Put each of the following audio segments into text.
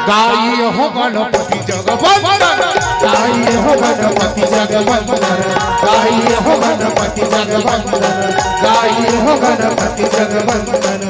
गाइए हो गणपति जगवंदन, गाइए हो गणपति जगवंदन, गाइए हो गणपति जगवंदन, गाइए हो गणपति जगवंदन।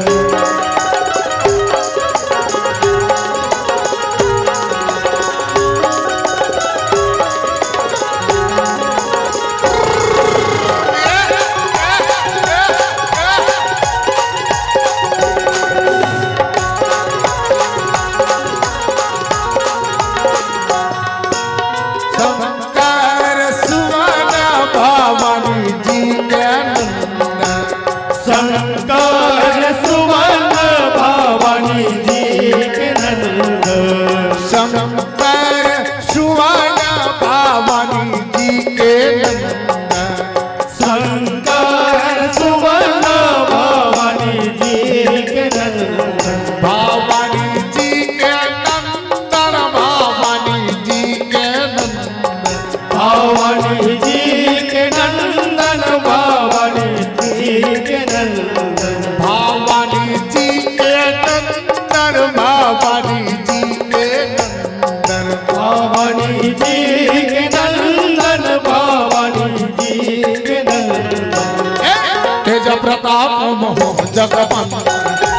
जगवंदन,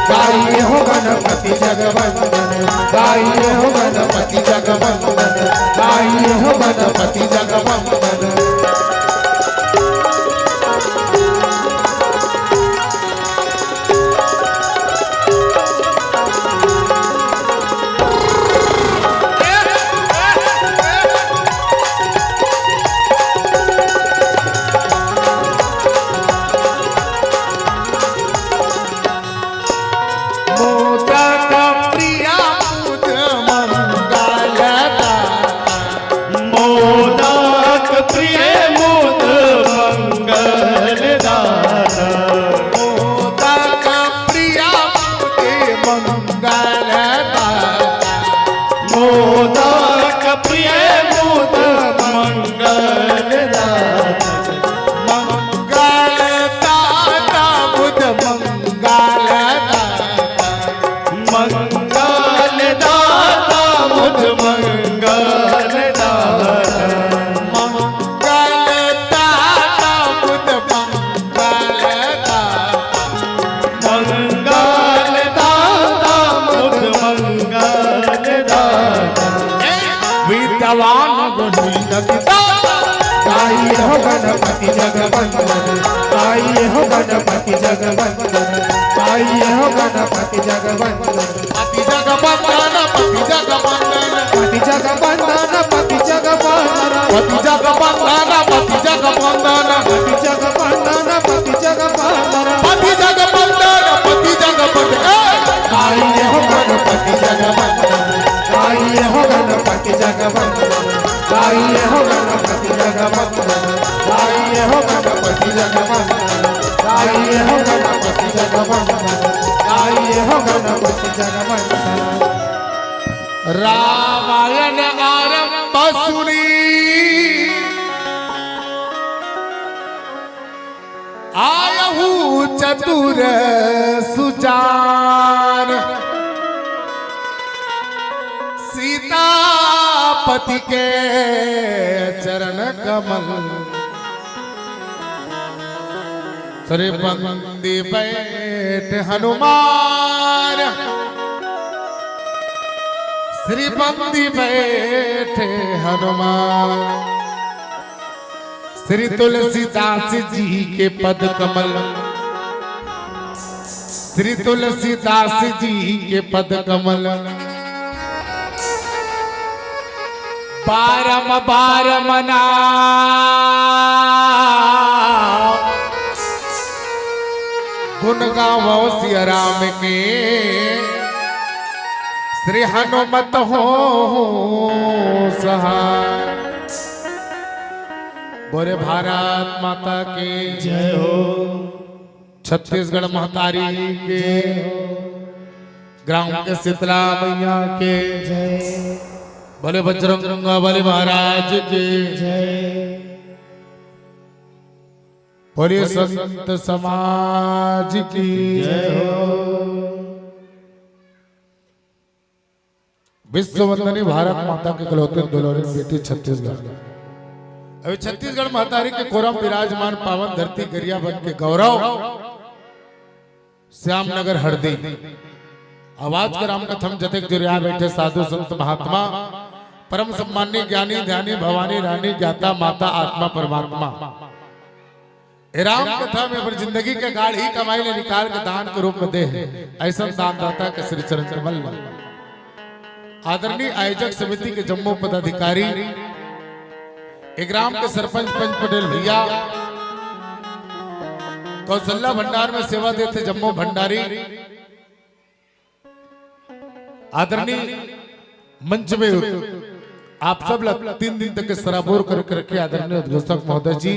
गाइए हो गणपति जगवंदन, गाइए हो गणपति जगवंदन, गाइए हो गणपति जगवंदन। गाइए हो गणपति जगवंदन, गाइए हो गणपति जगवंदन, गाइए हो गणपति जगवंदन। पति जगवंदन, पति जगवंदन, पति जगवंदन, पति जगवंदन, पति जगवंदन, पति जगवंदन, पति जगवंदन, पति जगवंदन, पति जगवंदन, पति जगवंदन। गाइए हो गणपति जगवंदन, गाइए हो गणपति जगवंदन, गाइए हो गणपति जगवंदन, गाइए हो गणपति जगवंदन, गाइए हो गणपति जगवंदन, गाइए हो गणपति जगवंदन। रामायण आरंभ सुनी आयहु चतुर सुजान, सीतापति के चरण कमल श्री बंदी बैठ हनुमान, श्री बंदी बैठे हनुमान। श्री तुलसीदास जी के पद कमल, श्री तुलसीदास जी के पद कमल बारम मना गुण गावो सिया राम के, श्री हनुमत हो सहाय। बोले भारत माता की जय हो, छत्तीसगढ़ महतारी के, ग्राम के शीतला मैया के जय, बोले बजरंग बली महाराज के जय, बोले संत समाज की जय हो। विश्व वंदनी भारत माता के इकलौते दुल्हन बेटी छत्तीसगढ़। अभी छत्तीसगढ़ महतारी के कोरम विराजमान पावन धरती गरिया बन के गौरव श्यामनगर हरदी। आवाज के राम कथम जतेक जुरिया बैठे साधु संत महात्मा परम सम्मानी ज्ञानी ध्यानी भवानी रानी ज्ञाता माता आत्मा परमात्मा। राम कथा में अपनी जिंदगी के गाढ़ ही कमाई ने निकाल के दान के रूप में दे ऐसा दानदाता के श्री चरण कमल। आदरणीय आयोजक समिति के जम्मू पदाधिकारी, ग्राम के सरपंच पंच पटेल भैया, कौशल्या भंडार में सेवा देते जम्मू भंडारी, आदरणीय मंच में आप सब लोग 3 दिन तक सराबोर करके रखे आदरणीय उद्घोषक महोदय जी,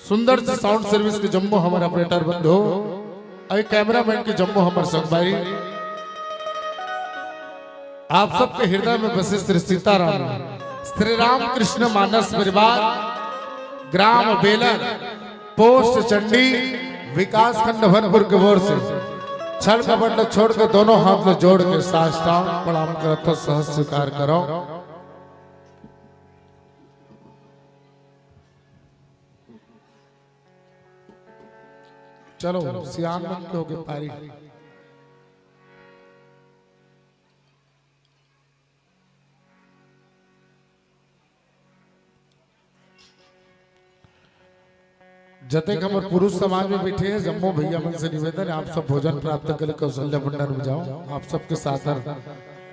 सुंदर से साउंड सर्विस के जम्मू हमारे ऑपरेटर बंधु और कैमरामैन के जम्मू हमारे संगवारी, आप सबके हृदय में बसे श्री सीताराम श्री राम कृष्ण मानस परिवार ग्राम बेलर पोस्ट चंडी विकास खंड भनपुर के ओर से छल कपट छोड़ के दोनों हाथ में जोड़ के साष्टांग प्रणाम करते सहज स्वीकार करो। चलो सियान बन के हो गए पारी। जतेक हमारे पुरुष समाज में बैठे हैं जम्मू भैया मन से निवेदन है आप सब भोजन प्राप्त कर कौशल्या भंडार में जाओ। आप सबके साथ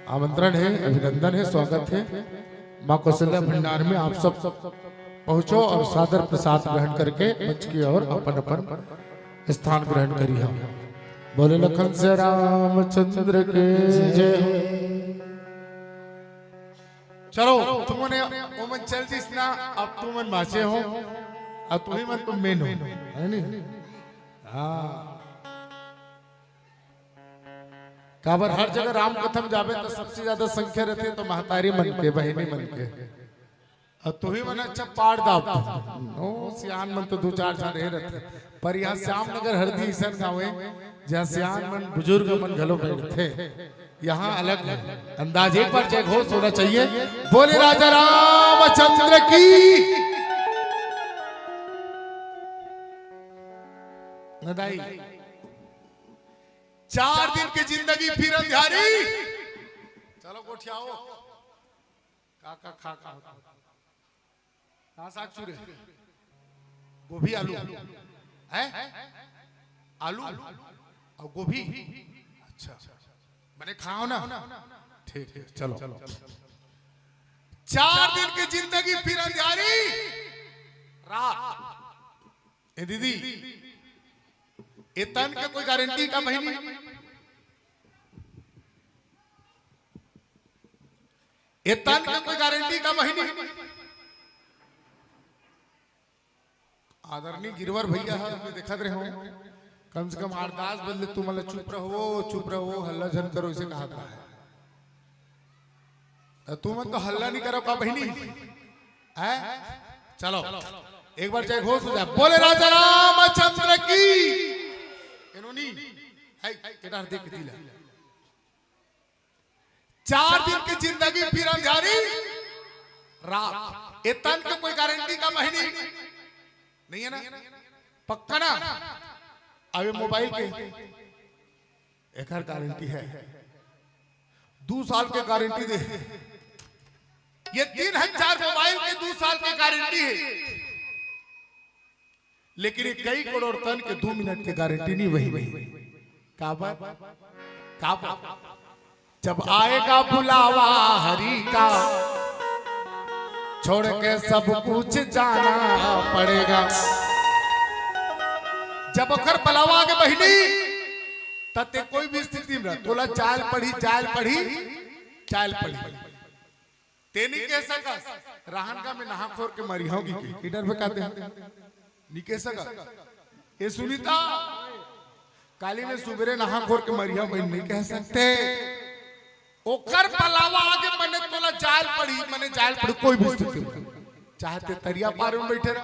आमंत्रण है, अभिनंदन है, स्वागत है। माँ कौशल्या भंडार में आप सब पहुंचो और सादर प्रसाद ग्रहण करके मंच की ओर अपन अपन स्थान ग्रहण करिए। बोले लखन से रामचंद्र के जय हो। चलो तुमने ओमन चल जिस ना अब तुमन माचे हो अब तुम्हें मन तुम मेन हो है नहीं। हाँ काबर हर जगह राम कथम जावे तो सबसे ज्यादा संख्या रहते तो महतारी मन के बहनी मन के और तुम्हें मन अच्छा पाड़ दाव ओ सियान मन तो 2-4 जन रह रहते पर यहाँ श्यामनगर हरदी ऐसा गाँव है जहाँ सियान मन बुजुर्ग मन घलो बैठते। यहाँ अलग अंदाज एक बार जय घोष होना चाहिए। बोले राजा रामचंद्र की नदाई। 4 दिन की जिंदगी फिर अंधियारी। चलो गोठियाओ काका खा साग चूरे गोभी आलू है आलू और गोभी। अच्छा मैंने खाओ ना ठीक है चलो। 4 दिन की जिंदगी फिर अंधियारी रात। दीदी ये तन का कोई गारंटी का महीने ये तन का कोई गारंटी का महीने। आदरणीय गिरवर भैया है देखा रहे हो कम से कम 8-10 बदले तुम मतलब चुप रहो हल्ला झन करो इसे कहा था है। तुम तो हल्ला नहीं करो का बहनी है। चलो एक बार जय घोष हो जाए। बोले राजा रामचंद्र की इन्होंने है केदार देख के दिला। 4 दिन की जिंदगी फिर अंधियारी रात। ये तन का कोई गारंटी का महीने नहीं है ना पक्का ना। अभी मोबाइल के एक गारंटी है 2 साल के गारंटी दे। ये 3000 मोबाइल के 2 साल की गारंटी है लेकिन ये कई करोड़ टन के 2 मिनट की गारंटी नहीं। वही काबर जब आएगा बुलावा हरि का छोड़ के सब कुछ जाना पड़ेगा। जब अखर बलावा के बहिनी तते कोई भी स्थिति में तोला चाल पढ़ी तेनी कह सका रहन का में नहा खोर के मरी होगी की डर पे कहते हैं नहीं कह सका। ये सुनीता काली में सुबेरे नहा खोर के मरिया बहन नहीं कह सकते। ओकर पलावा आगे मने तोला जाल पड़ी कोई भी स्थिति में चाहते तरिया पार में बैठे रहा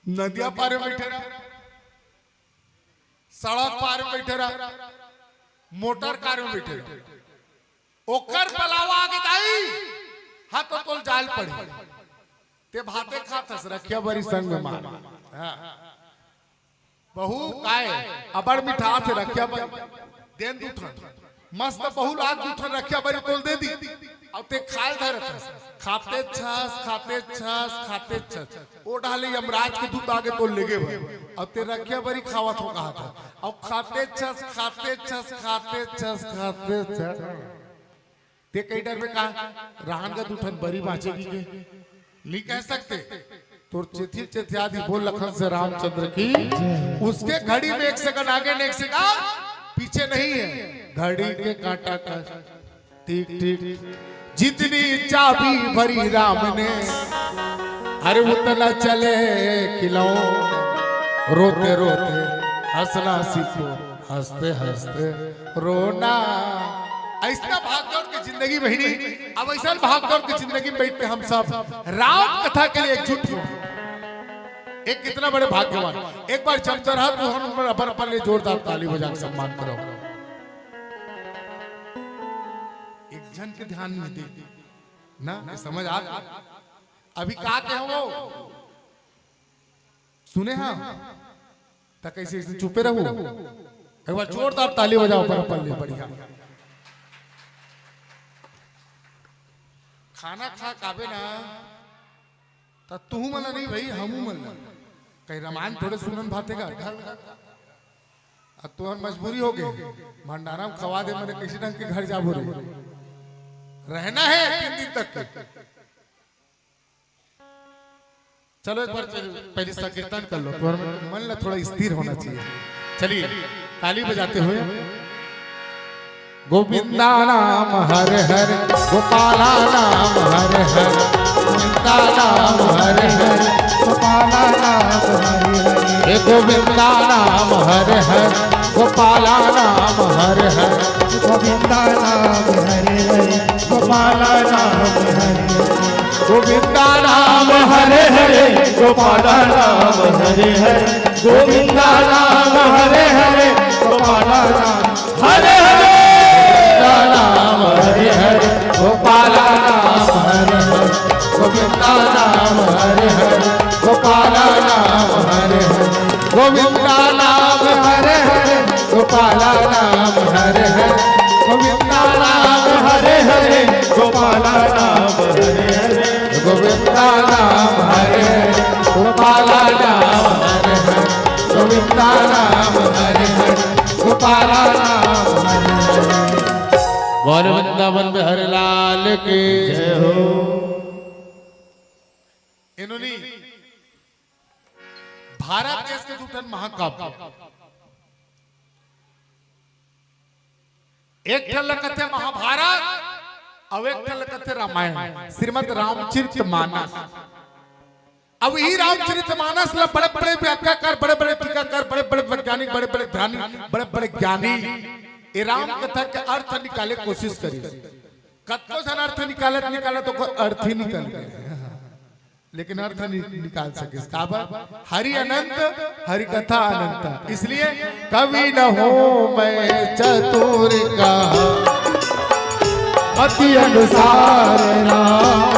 नदिया पार में बैठे रहा सड़क पार में बैठे रहा मोटर कार में बैठे ओकर पलावा आगे दाई हाँ तो तोल जाल पड़ी ते भाते खातस रखिया बरी संग में मार बहु काय अबड़ मिठा थे रखिया बरी देन दूठन मस्त बहु लाख दूठन रखिया बरी तोल दे दी अब ते खाए धर खाते छस ओ डाले यमराज के दूध आगे तोल लेगे भाई अब ते रखिया बरी खावत हो कहा था अब खाते छस ते कई डर में कहा रहन का दूठन बरी बाँचेगी के नहीं कह सकते तो चिथी चिथ्यादि बोल लखन से रामचंद्र की उसके घड़ी में 1 सेकंड आगे ने 1 सेकंड पीछे नहीं है घड़ी के कांटा का टिक टिक जितनी चाबी भरी राम ने अरे उतना चले खिलाओ रोते रोते हंसना सीखो हंसते हंसते रोना ऐसा भागदौड़ की जिंदगी बहिनी अब ऐसा भागदौड़ की जिंदगी में बैठ के हम सब राम कथा के लिए एकजुट हो एक कितना बड़े भाग्यवान एक बार जमता रहा तो हम अपन लिए जोरदार ताली बजा के सम्मान करो एक जन के ध्यान में दे ना समझ आ अभी का के हो सुने हाँ तक ऐसे चुपे रहो एक बार जोरदार ताली बजाओ पर अपन लिए बढ़िया खाना खा काबे ना तो तू मला नहीं भाई हमू मला कहीं रामायण थोड़े सुनन भाते का अब तो मजबूरी हो गई भंडारा में खवा दे मैंने किसी ढंग के घर जाबो रे रहना है 3 दिन तक चलो एक बार पहले संकीर्तन कर लो तो मन ला थोड़ा स्थिर होना चाहिए चलिए ताली बजाते हुए गोविंदा नाम हरे हरे गोपाला नाम हरे हरे गोविंदा नाम हरे हरे गोपाला नाम हरे हरे गोविंदा नाम हरे हरे गोपाला नाम हरे हरे गोविंदा नाम हरे हरे गोपाला नाम हरे गोविंदा नाम हरे हरे गोपाला नाम हरे हरे गोविंदा नाम हरे हरे गोपाला नाम हरे हरे नाम हरे हरे गोपाला नाम हरे हरे गोविंदा नाम हरे हरे गोपाला नाम हरे हरे गोविंदा नाम हरे हरे गोपाला नाम हरे हरे गोविंदा नाम हरे हरे गोपाला नाम हरे हरे गोविंदा नाम हरे हरे गोपाला नाम हरे हरे गोविंदा नाम हरे हरे गोपाला नाम हरे हरे गौर वृंदावन बिहार लाल की जय हो। इन्होंने भारत देश के दूतन महाकाव्य एक ठल कथे महाभारत और एक ठल कथे रामायण श्रीमद रामचरितमानस। अब यही रामचरितमानस ला बड़े बड़े व्याख्याकार बड़े बड़े टीकाकार बड़े बड़े वैज्ञानिक बड़े बड़े ध्यानी बड़े बड़े ज्ञानी ये राम कथा के अर्थ निकाले कोशिश करी कतो सन अर्थ निकाला तो अर्थ ही निकल गए लेकिन अर्थ नहीं निकाल सके हरि अनंत हरि कथा अनंत इसलिए कवि न हो मैं चतुर का अति अनुसार राम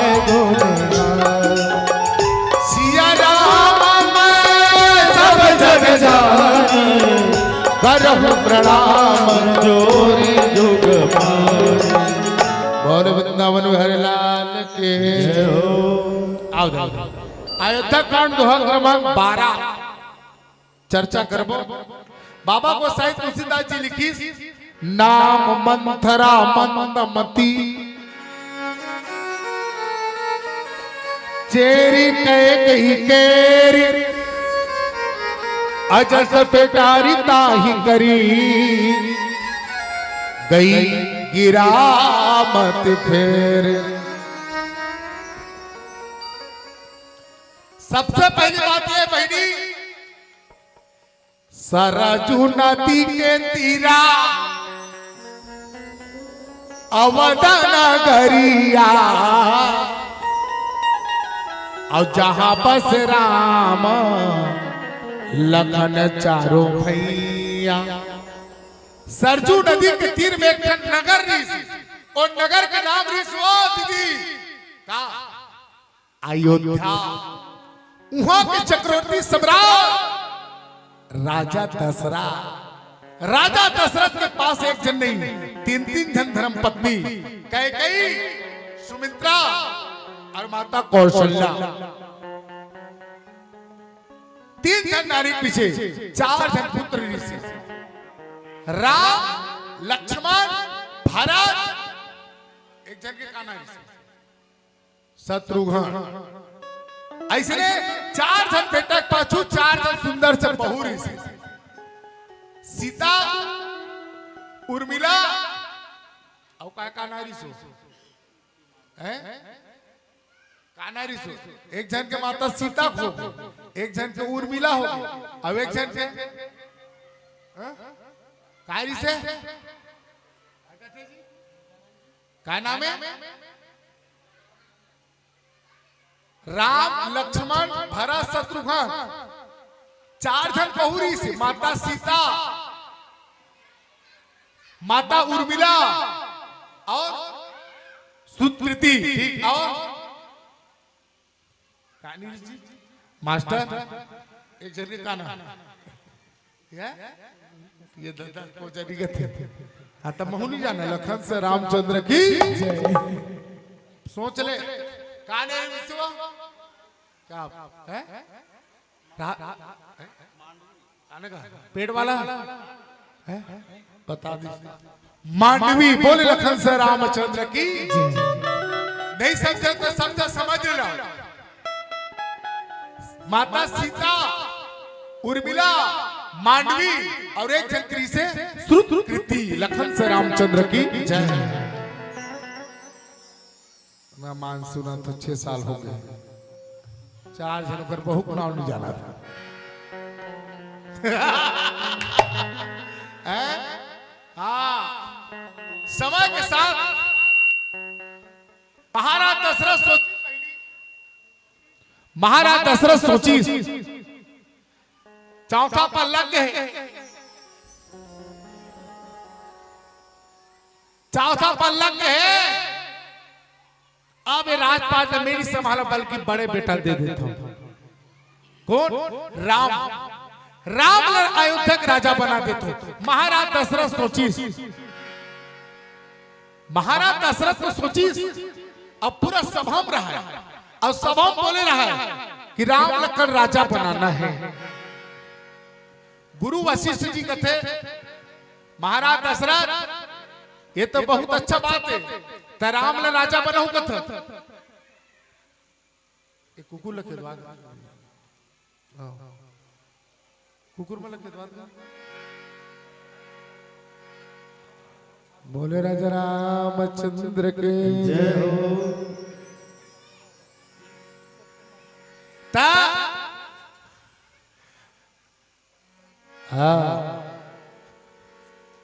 सिया राम मैं सब जग जानी करहु प्रणाम जोरी जुग बोल वृंदावन बिहारी लाल के जय हो। अयोध्या कांड दोहा क्रमांक 12 चर्चा करबो। बाबा को साहित्य तुलसीदास जी लिखी नाम मंथरा मंदमती चेरी कही केरी अजस पेटारी ताही करी गई गिरा मत फेर। सबसे पहली बात यह बहनी सरजू नदी के तीरा अवध नगरिया और जहां बस राम लखन चारों भैया सरजू नदी के तीर में एक नगर रीस और नगर का नाम रीस वो दीदी का अयोध्या। वहां के चक्रवर्ती सम्राट राजा दशरथ। राजा दशरथ के पास एक जन नहीं, तीन तीन जन धर्म पत्नी कैकेयी, सुमित्रा और माता कौशल्या। तीन जन नारी पीछे, चार जन पुत्र ऋषि, राम, लक्ष्मण, भरत, एक जन के काना ऋषि, शत्रुघ्न। ऐसे चार जन बेटा पाछू, चार जन सुंदर से बहु ऋषि, सीता, उर्मिला और का काना ऋषि है, काना ऋषि। एक जन के माता सीता को, एक जन के उर्मिला हो, अब एक जन के काय ऋषि क्या नाम है? राम, लक्ष्मण, भरत, शत्रुघ्न, चार जन बहु ऋषि, माता सीता, माता उर्मिला और सुकृति। ठीक, और मास्टर एक जन का नाम ये दादा को जरी थे। हाँ तब महू नहीं जाना, लखन से रामचंद्र की सोच ले काने विश्व क्या है काने का पेड़ वाला है, बता दी मांडवी। बोले लखन से रामचंद्र की नहीं समझे तो समझा, समझ लो। माता सीता, उर्मिला, मांडवी और एक चक्री से श्रुति। लखन से रामचंद्र की जय। मैं मान सुना तो 6 साल हो गए, 4 जन पर बहु गुनाह नहीं जाना था। हाँ, समय के साथ महाराज दशरथ सोची चौथा पल्ला के चौथा पल्ला के है। अब राजपाट ने मेरी संभाला, बल्कि बड़े बेटा दे देता हूं। कौन? राम। राम अयोध्या के राजा बना देता हूं। महाराज दशरथ सोची, महाराज दशरथ को सोची, अब पूरा सभा में रहा है और सभा में बोले रहा है कि राम लखन राजा बनाना है। गुरु वशिष्ठ जी कहते महाराज दशरथ ये तो बहुत अच्छा बात है, तो राम ल राजा बनाऊ कथा कुकुर लखे कुकुर में लखे बोले राजा रामचंद्र के जय हो।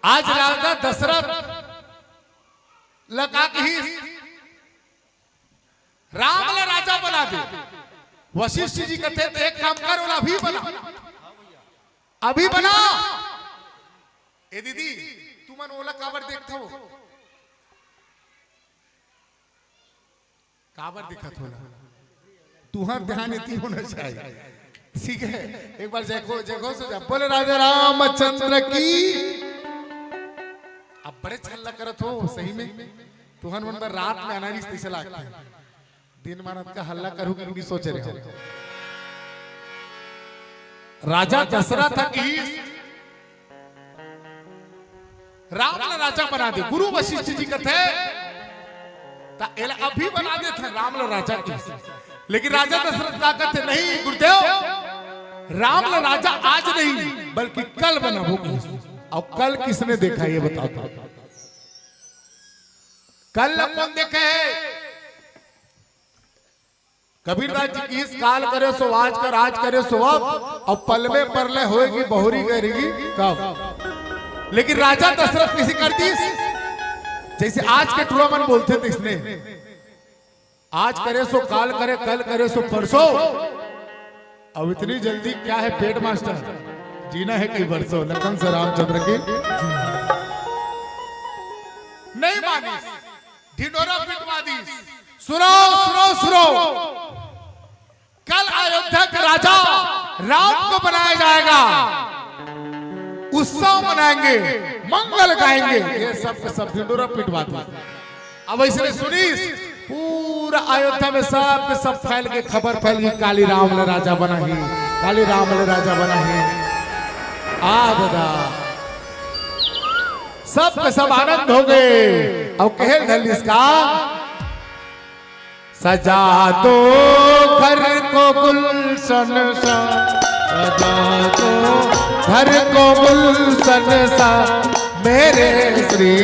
आज राजा दशरथ लगा ही राम ने राजा बना दे। वशिष्ठ जी कहते थे एक काम कर, बोला अभी बना, अभी बना। ए दीदी तू मन ओला काबर देखता हो, काबर दिखा थोड़ा तुहार ध्यान इतनी होना चाहिए। ठीक है, एक बार जगो जगो से जा बोले राजा रामचंद्र की। अब बड़े छल्ला करत हो सही में, तुहन मन पर रात में आना रिश्ते से लागता है, दिन मानत का हल्ला करूं कि नहीं सोच रहे हो। राजा दशरथ की राम ने राजा बना दे। गुरु वशिष्ठ जी कहते अभी बना दे थे राम ने राजा की, लेकिन राजा दशरथ का कहते नहीं गुरुदेव, राम ने राजा आज नहीं बल्कि कल बनाओगे। और कल किसने देखा ये बताओ, कल कौन देखे है? कबीरदास जी की इस काल करे सो आज कर, आज करे सो अब, और पल में परले होएगी बहुरी करेगी कब। लेकिन राजा दशरथ किसी कर दी, जैसे आज के टूरा मन बोलते थे इसने, आज करे सो काल करे, कल करे सो परसों। अब इतनी जल्दी क्या है पेट मास्टर, जीना है कई वर्षों। लखन से रामचंद्र की नहीं मानी, ढिंडोरा पिटवा दी। सुनो सुनो सुनो, कल अयोध्या के राजा राम को बनाया जाएगा, उत्सव मनाएंगे, मंगल गाएंगे। ये सब ढिंडोरा पिटवा दी। अब इसने सुनी, पूरा अयोध्या में सब फैल के खबर फैल गई, काली राम ने राजा बना ही, काली राम ने राजा बना ही। दादा सब आनंद हो गए। अब कहे धलिस का, सजा दो घर को गुलशन सा, सजा दो घर को गुलशन सा, मेरे श्री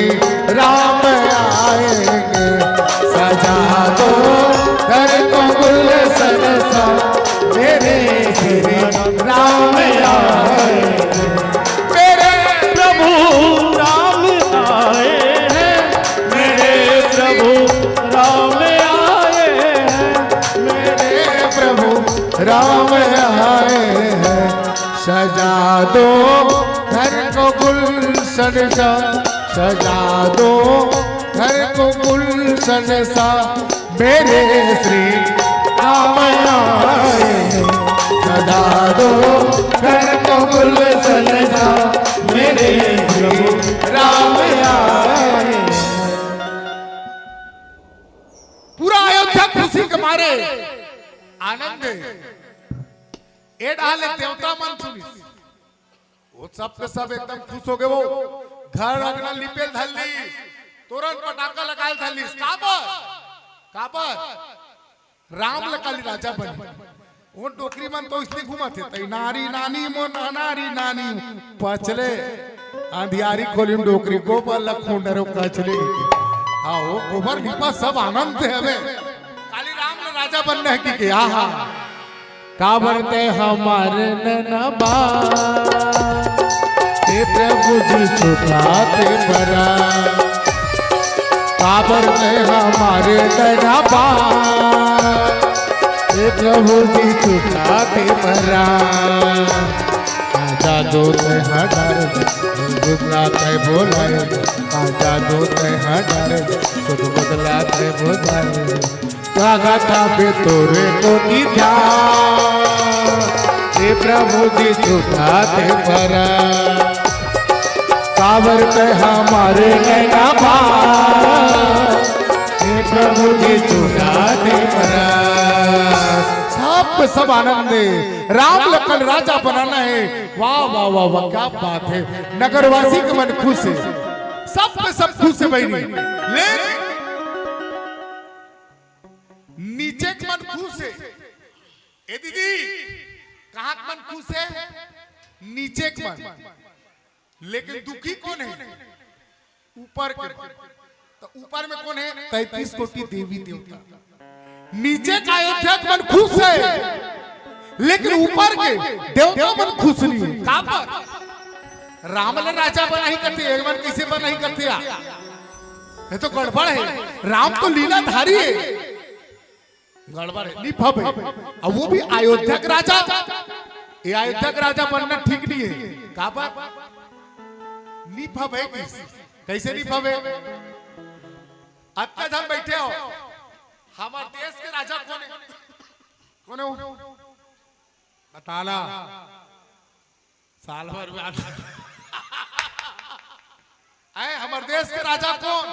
राम आएंगे। सजा दो घर को गुलशन सा, मेरे श्री राम आएंगे। मेरे प्रभु राम आए हैं, मेरे प्रभु राम आए हैं, मेरे प्रभु राम आए हैं। सजा दो घर को गुलशन सा, सजा दो घर को गुलशन सा, मेरे श्री राम आए हैं। सजा दो घर को गुलशन सा, मेरे श्री राम आए। पूरा अयोध्या खुशी के मारे आनंद ए डाले देवता मन सुनी, वो सब के सब एकदम खुश हो गए। वो घर अंगना लिपेल धल्ली, तुरंत पटाखा लगाए धल्ली। काबर राम लकाली राजा बने। वो टोकरी मन तो इसलिए घुमा थे, नारी नानी मो नारी नानी पचले अंधियारी खोली डोकरी गोबर लखुंडरो कचले। हाँ वो गोबर निपा सब आनंद है। हमें काली राम ने राजा बनना है कि आहा काबरते हमारे नैनबा, हे प्रभु जी छुपाते बरा। काबरते हमारे नैनबा, हे प्रभु जी छुपाते बरा। जादू ते हडर गुजराते बोलाए, जादू ते हडर सुध बदलाते बोलाए। गाथा पे तोरे को दिया, हे प्रभु जी छुटाते परा। काबर पे हमारे नैनबा, हे प्रभु जी छुटाते परा। सब आनंद है। राम लखन राजा बनाना है। वाह वाह वाह वाह, क्या बात है। नगरवासी का मन खुश है, सब खुश है भाई। लेकिन नीचे का मन खुश है। ए दीदी, कहाँ का मन खुश है? नीचे का मन। लेकिन दुखी कौन है? ऊपर के। तो ऊपर में कौन है? 33 कोटि देवी देवता। नीचे का अयोध्या का मन खुश है, लेकिन ऊपर के देवता मन खुश नहीं है। कहाँ पर? राम ने राजा बना ही करते, एक मन कैसे बना ही करते? ये तो गड़बड़ है। राम तो लीलाधारी है, गड़बड़ है, निफब है। अब वो भी अयोध्या का राजा। ये अयोध्या का राजा बनना ठीक नहीं है। कहाँ पर? निफब है। कैसे निफब है? अब हम बैठे हो, हमारे देश के राजा कौन है? कौन है? बताना। साल भर में आए हमारे देश के राजा कौन?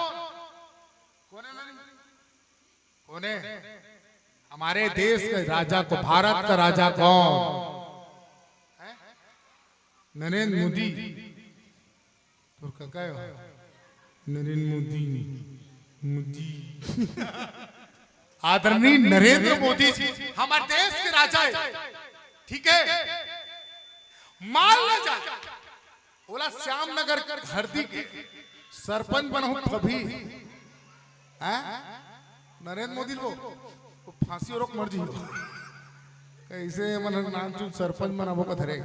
कौन है? हमारे देश के राजा को, भारत का राजा कौन? नरेंद्र मोदी। तो क्या हो? नरेंद्र मोदी आदरणीय नरेंद्र मोदी जी हमारे देश के राजा है। ठीक है, मान ले जा बोला श्यामनगर हरदी के सरपंच बना हूं कभी। नरेंद्र मोदी को फांसी और मर्जी कैसे मन नाम सरपंच बनाबो कथरे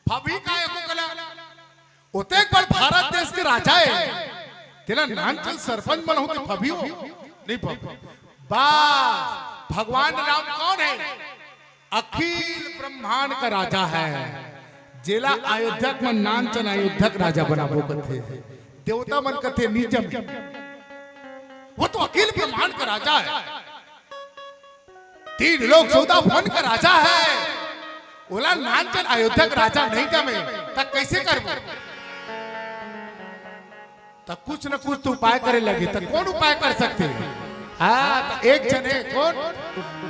फभी का एको कला ओते एक बार भारत देश के राजा है तेरा नाम चल सरपंच बना हूं तो फभी हो नहीं फभी। बस भगवान राम कौन है? अखिल ब्रह्मांड का राजा है। जिला अयोध्या में नानचन अयोध्या का राजा बना वो कथे देवता मन कथे नीचम, वो तो अखिल ब्रह्मांड का राजा है, 3 लोक 14 भुवन का राजा है। ओला नानचन अयोध्या का राजा नहीं जमे तक कैसे करबो? तब कुछ न कुछ तो उपाय करे लगे। तब कौन उपाय कर सकते? हाँ, एक जने कौन?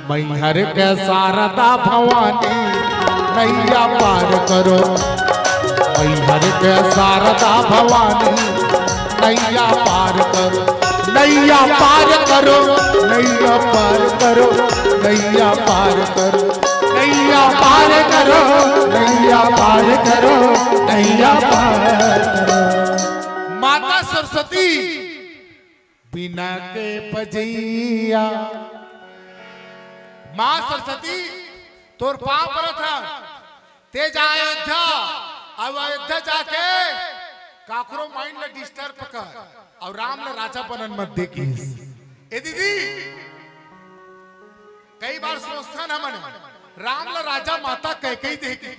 मैहर के शारदा भवानी नैया पार करो, मैहर के शारदा भवानी नैया पार करो, नैया पार करो, नैया पार करो, नैया पार करो, नैया पार करो, नैया पार करो, नैया पार करो। माता सरस्वती बिना के बजैया, मां सरस्वती तोर पाप पर था ते जा अयोध्या, अब अयोध्या जाके काकरो माइंड ला डिस्टर्ब कर और राम ला राजा बनन मत देखी। ए दीदी कई बार सोचता ना मन राम ला राजा माता कह कही देखी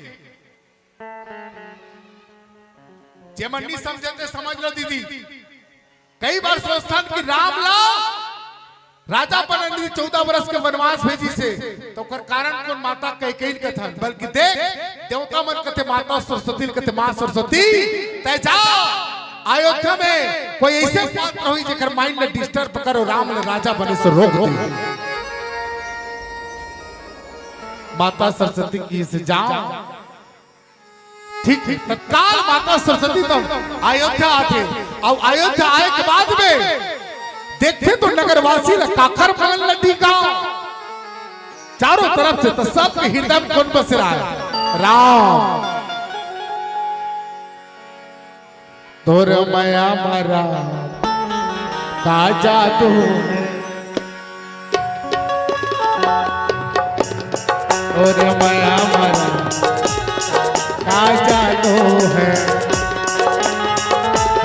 जे मन नहीं समझते समझ लो दीदी। कई बार सोचता कि राम ला राजा बनन 14 वर्ष के वनवास भेजी से तो कर कारण कौन माता कैकेयी कथन, बल्कि देख देवता मन कथे माता सरस्वती कथे मां सरस्वती तय जा अयोध्या में कोई ऐसे पात्र होई जेकर माइंड में डिस्टर्ब करो राम ने राजा बने से रोक दे। माता सरस्वती की से जाओ ठीक तत्काल माता सरस्वती तो अयोध्या आते और अयोध्या आए के बाद में देखते तो नगरवासी काखर मगन लड्डी गांव चारों तरफ से तो सबके हृदय में कौन बस रहा है? राम। तोर माया मारा का जादू, और माया मारा का जादू है,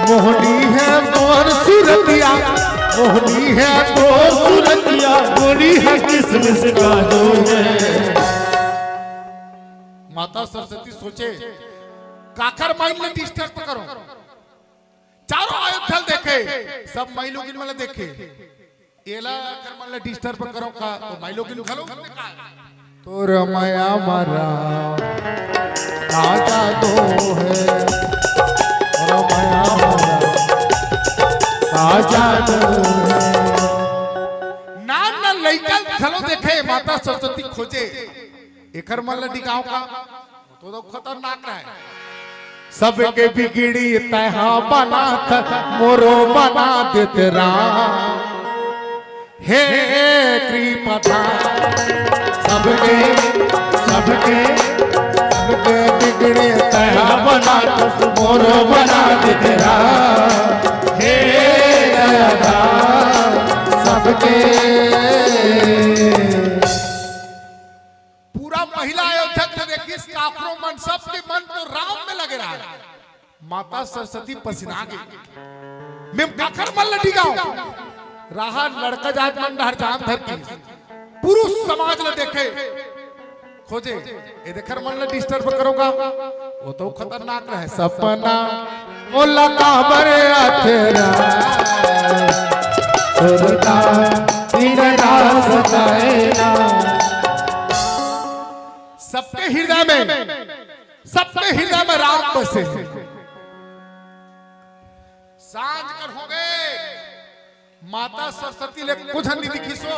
मोहनी है मोहन सूरतिया, मोहनी है तो सूरतिया, गोरी है किसमिस का दो है। माता सरस्वती सोचे काकर माइंड में डिस्टर्ब करो, चारों अयोध्या देखे सब माइलों की मतलब देखे एला कर मतलब डिस्टर्ब करो का तो माइलों की खलो तोर माया मारा आजा दो है, और माया मारा आजा दो नाम ना लइकल खलो देखे माता सरस्वती खोजे एकर मतलब दिखाओ का तो खतरनाक है। सबके बिगड़ी तहा बना मोरो बना देते राम, हे कृपा सबके सबके सबके बिगड़ी तहा बना मोरो बना देते राम, हे दयादा सबके। पूरा महिला अयोध्या को देखिए काफरों मन सबके मन तो राम में लग रहा है। माता सरस्वती पसीना गई मैं काकर मन लटी गाऊं राहा लड़का जात मन हर जान धर की पुरुष समाज ने देखे खोजे ये देखकर मन ले डिस्टर्ब करोगा वो तो खतरनाक है। सपना ओ लगा बरे अथरा सुरता दिन रात सताए ना, सबके हृदय में राम बसे। सांझ कर हो गए माता सरस्वती ले कुछ नहीं दिखी सो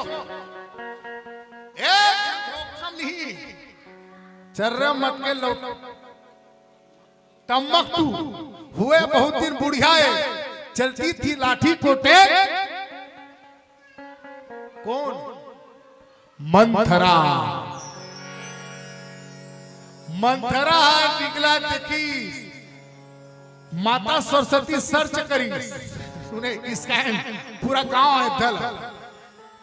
एक जोखम नहीं चर्रा मत के लो टमक तू हुए बहुत दिन बुढ़ियाए चलती थी लाठी को टेक कौन मंथरा मंथरा निकला देखी माता सरस्वती सर्च करी सुने स्कैन पूरा गांव है दल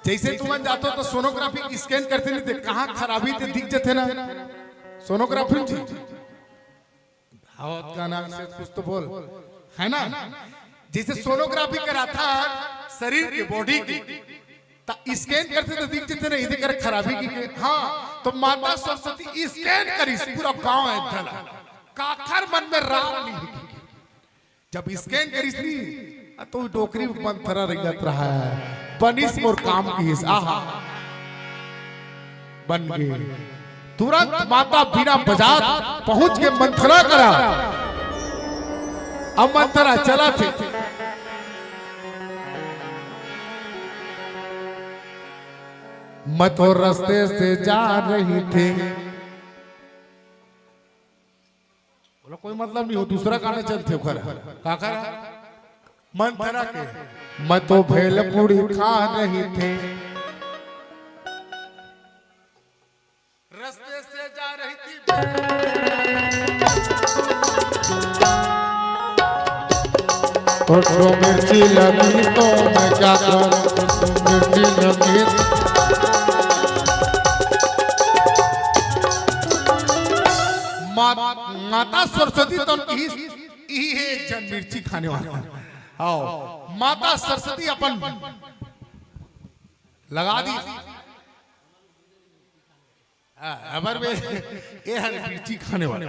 जैसे तुम जाते हो तो सोनोग्राफी स्कैन करते नहीं थे कहाँ खराबी थे दिख जाते ना सोनोग्राफी जी का नाम से कुछ तो बोल है ना जैसे सोनोग्राफी करा था शरीर की बॉडी की स्कैन करते तो दिख जाते ना इधर कर खराबी की हाँ तो माता सरस्वती स्कैन करी पूरा गांव है दल काखर मन में राम नहीं जब स्कैन करिस नी तो डोकरी मंथरा रंगत रहा है बनिस मोर काम की आहा बन गए तुरंत माता बिना बाजार पहुंच के मंथरा करा अब मंथरा चला थे मैं तो रास्ते से जा रही थी बोला कोई मतलब नहीं हो दूसरा गाना चलते काका मंथरा के मैं तो भेलपूरी खा रही थी रास्ते से जा रही थी तो मिर्ची लगी तो मैं क्या करूं मिर्ची लगी माता सरस्वती तो ही है जन मिर्ची खाने वाला आओ माता सरस्वती अपन लगा दी अबर में ये है मिर्ची खाने वाला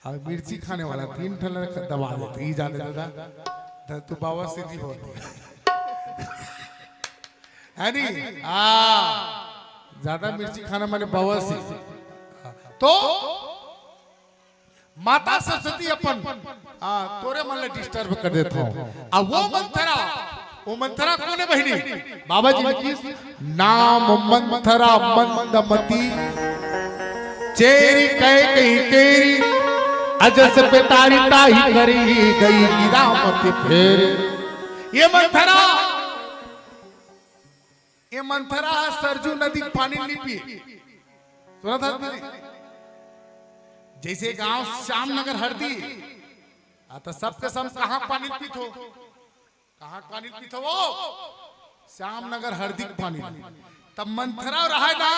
अब मिर्ची खाने वाला 3 ठन दबा देते ही जाने दादा तू बाबा सीधी होती है नहीं ज्यादा मिर्ची खाना माने बाबा सी तो माता सरस्वती अपन तोरे मन ले डिस्टर्ब कर देता हूं अब वो मंथरा कौन है बहनी बाबा जी की नाम मंथरा मंदमती चेरी कह कहीं केरी अजस पे तारी ताही करी गई राम के फेर ये मंथरा सरजू नदी पानी नहीं पिए सुना था जैसे गांव श्यामनगर हरदी तो सबके सब कहां पानी पीतो वो श्यामनगर हरदी पानी तब मंथरा रहा ना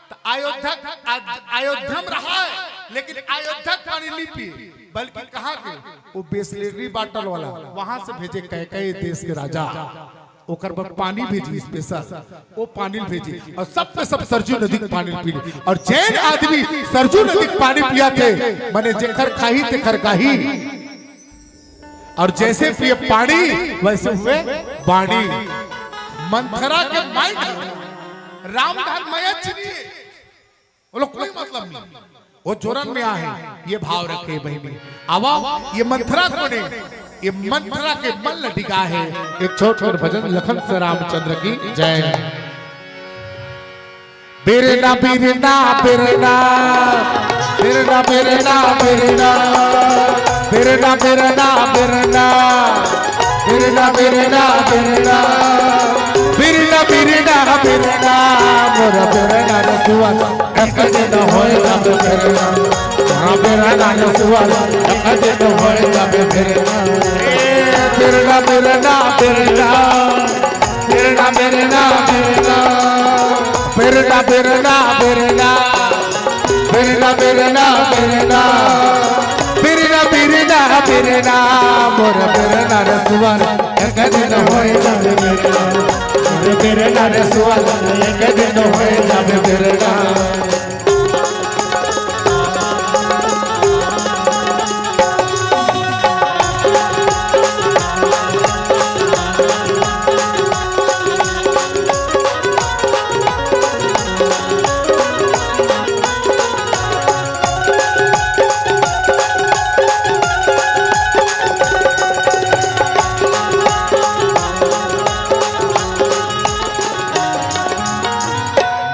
तो अयोध्या में रहा है लेकिन अयोध्या पानी नहीं पिए बल्कि कहां के वो बिस्लेरी बाटल वाला वहां से भेजे कई देश के राजा ओकर पर पानी भेजी स्पेशल वो पानी भेजी और सबके सब सरजू नदी के पानी पी और जैन आदमी सरजू नदी के पानी पिया थे माने जेखर खाही तेखर गाही और जैसे पिए पानी वैसे हुए बाणी मंथरा के माइंड रामधन मयच नहीं बोलो कोई मतलब नहीं वो जोरन में आए ये भाव रखे बहनी आवा ये मंथरा कौन है ये मंथरा के मन लटिका है एक छोट भजन लखन से रामचंद्र की जय बिरना बिरना बिरना बिरना बिरना बिरना बिरना बिरना बिरना बिरना बिरना बिरना बिरना बिरना बिरना मोर बिरना रसुआ ककजे न होएगा बिरना हां बिरना रसुआ ककजे न होएगा बिरना बिरना बिरना बिरना बिरना बिरना बिरना बिरना बिरना बिरना बिरना बिरना बिरना बिरना बिरना बिरना मोर बिरना रसुआ ककजे न होएगा बिरना बिरना रसुआ ककजे न होएगा बिरना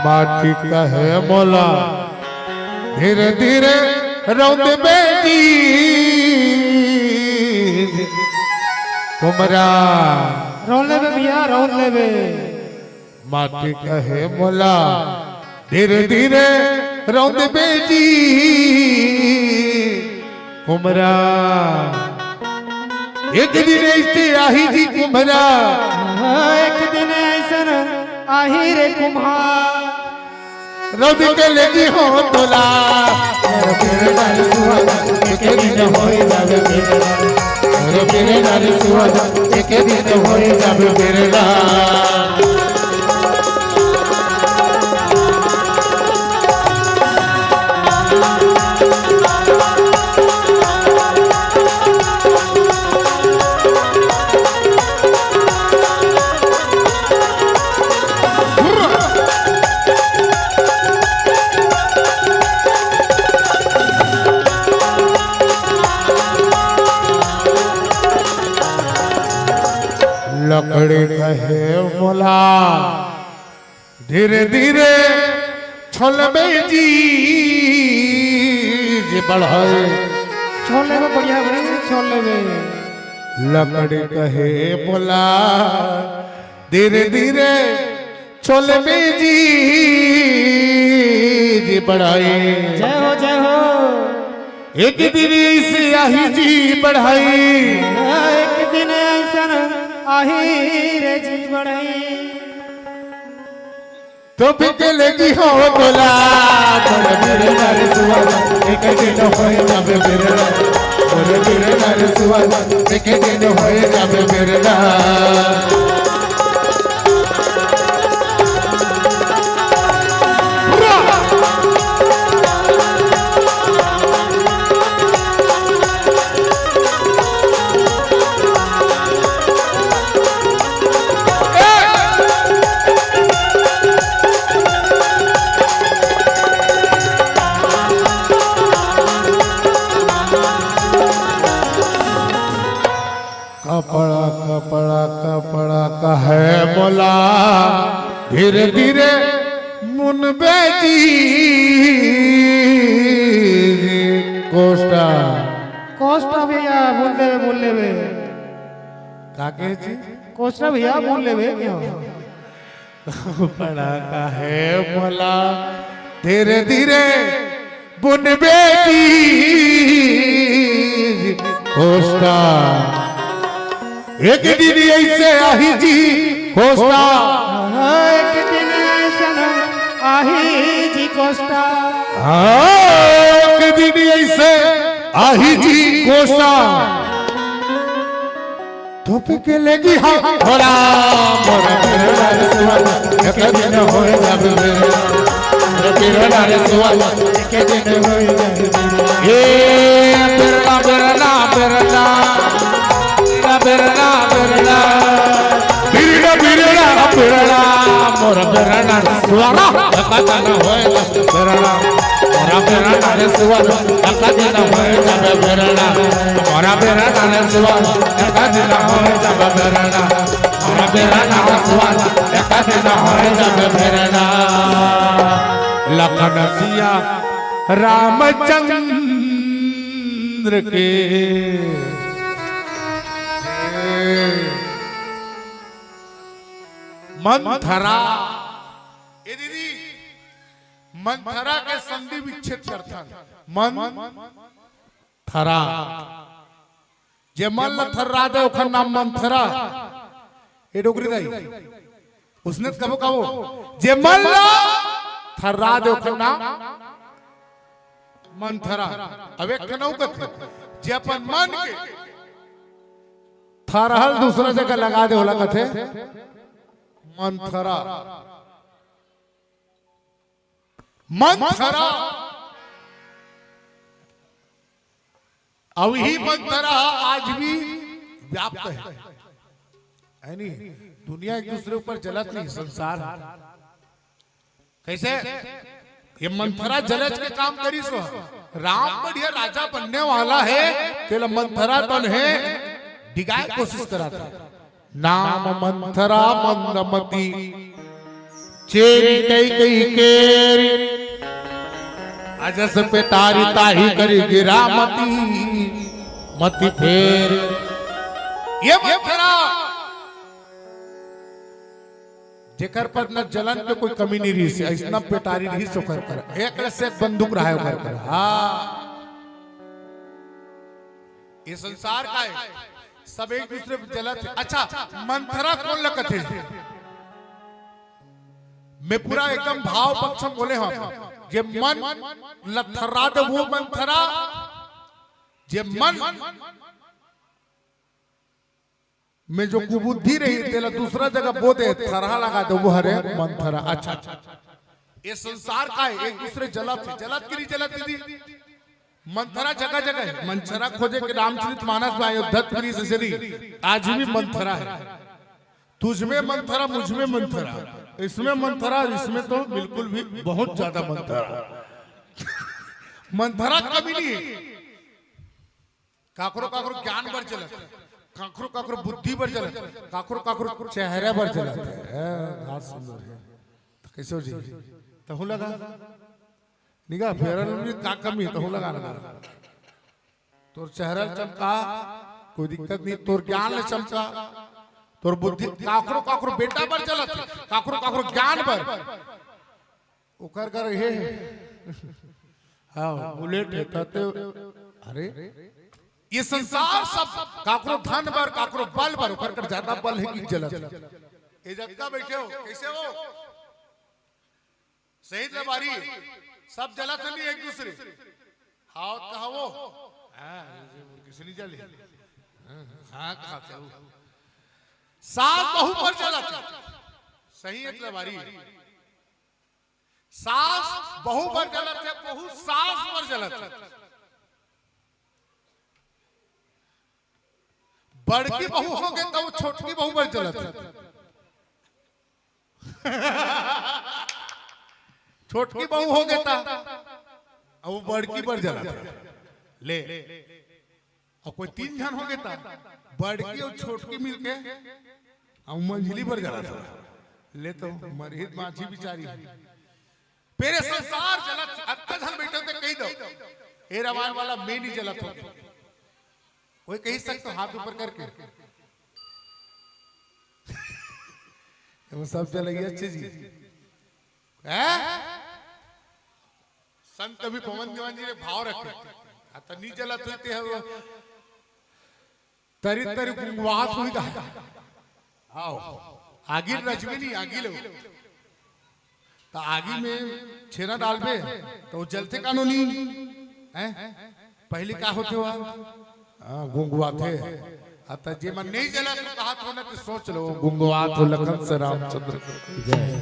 माटी कहे मोला धीरे धीरे रौद बेटी कुमरा रोल ले भैया रोल ले माटी कहे मोला धीरे धीरे रौद बेटी कुमरा एक दिन ऐसे आही जी कुमरा एक दिन ऐसन आही रे कुम्हार रौद के लगी हो तोला बिरना रसुआ एक दिन होए जावे बिरना बिरना रसुआ एक दिन होए जावे बिरना लकड़ी कहे मोला धीरे धीरे छोलबे जी बढ़ाए छोले में बढ़िया भाई छोले में लकड़ी कहे मोला धीरे धीरे छोलबे जी बढ़ाए। जय हो एक दिन से आही जी बढ़ाई एक दिन ऐसा आही रे जी बढ़ाई तो फिके लगी हो बोला मेरे नार सुवादा एक दिन होए जाबे मेरे नार मेरे नार सुवादा एक दिन होए जाबे मेरे नार कपड़ा कपड़ा कपड़ा कहे बोला धीरे धीरे मुनबे जी कोस्टा कोस्टा भैया बोल ले वे काके जी कोस्टा भैया बोल ले वे क्यों कपड़ा कहे बोला धीरे धीरे मुनबे जी कोस्टा एक दिन ऐसे आही जी कोस्टा एक दिन ऐसा आही जी कोस्टा एक दिन ऐसे आही जी कोस्टा तो के लगी हाँ थोड़ा मोरा मेरा सुवाला एक दिन होए जाबे मेरा सुवाला एक दिन होए जाबे ए बेरना बेरना बेरना बेरना बेरना बिरना बिरना बेरना मोरा बेरना सुवाला कतना होए बेरना मोरा बेरना सुवाला कतना होए जाबे बेरना मोरा बेरना सुवाला कतना होए जाबे बेरना मोरा बेरना सुवाला कतना होए जाबे बेरना लखन सिया रामचंद्र के मंथरा ए दीदी मंथरा के संधि विच्छेद करता मंथरा जे मन थर्रा दे ओखर नाम मंथरा ए डोगरी दाई उसने कबो कबो जे मन थर्रा दे ओखर नाम मंथरा अबे कनौ कथे जे अपन मन के थरहल दूसरा जगह लगा दे होला कथे मंथरा मंथरा अब ही मंथरा आज भी व्याप्त है नहीं दुनिया एक दूसरे ऊपर जलत नहीं संसार कैसे ये मंथरा जलज के काम करी सो राम बढ़िया राजा बनने वाला है तेरा मंथरा तन है डिगाए कोशिश करा था नाम मंथरा मंदमती चेरी कई कई केरी अजस पे तारी ताही करी गिरामती मती फेर ये मंथरा जेकर पर न जलन पे कोई कमी नहीं रही से ऐसा पेटारी नहीं सोकर कर एक से बंदूक रहा है कर हाँ ये संसार का है सब एक दूसरे पे जलत है। अच्छा मंथरा कौन लगते हैं मैं पूरा एकदम भाव पक्षम बोले हम ये मन लथरा दे वो मंथरा ये मन में जो कुबुद्धि रही तेला दूसरा जगह बोधे थरा लगा दो वो हरे मंथरा। अच्छा ये संसार का है एक दूसरे जलत है जलत की नहीं जलत दीदी मंथरा जगह जगह है मंथरा खोजे के रामचरित मानस में अयोध्या से आज भी मंथरा है तुझमें मंथरा मुझमें मंथरा इसमें मंथरा इसमें तो बिल्कुल भी बहुत ज्यादा मंथरा मंथरा कभी नहीं है काकरो काकरो ज्ञान बढ़ चलत काकरो काकरो बुद्धि पर जलत काकरो काकरो चेहरे पर जलत है हाथ सुंदर है तो कैसे हो जी तो हूं लगा निगाह फेरल में का कमी तो हूं लगा तोर चेहरा चमका कोई दिक्कत नहीं तोर ज्ञान ले चमका तोर बुद्धि काकरो काकरो बेटा पर जलत काकरो काकरो ज्ञान पर उकर कर हे हाँ बुलेट है तते अरे ये संसार सब काकरो धन पर काकरो बल पर उकर कर ज्यादा बल है कि जलत ये जगह बैठे हो कैसे हो सही बारी सब जलत नहीं एक दूसरे हाँ कहा वो किसी नहीं जले हाँ कहा सास बहू पर जलत सही है बारी सास बहू पर जलत है बहू सास पर जलत है बड़की बहू हो गए तो छोटकी बहू पर जलत है छोटकी बहू हो गए था वो बड़की पर जलत है ले और कोई 3 जन हो गए था बड़की और छोटकी मिलके मंझली पर जलत है ले तो मरहित माझी बिचारी पेरे संसार जलत अत्ता जन बैठे थे कही दो ए रवान वाला मैं नहीं जलत हो कोई कही सकते हाथ ऊपर करके वो सब चलेगी अच्छी जी संत कभी पवन दीवान जी ने भाव रखे आता नहीं जलत होते हैं वो तरी तरी गुंगवाहट हुई था आओ आगी रजमी नहीं आगी लो तो आगी में छेना डाल पे तो जलते कानूनी हैं पहले क्या होते हुआ गुंगवाते आता जे मन नहीं जला तो कहा तो ना तो सोच लो गुंगवात हो लखन से रामचंद्र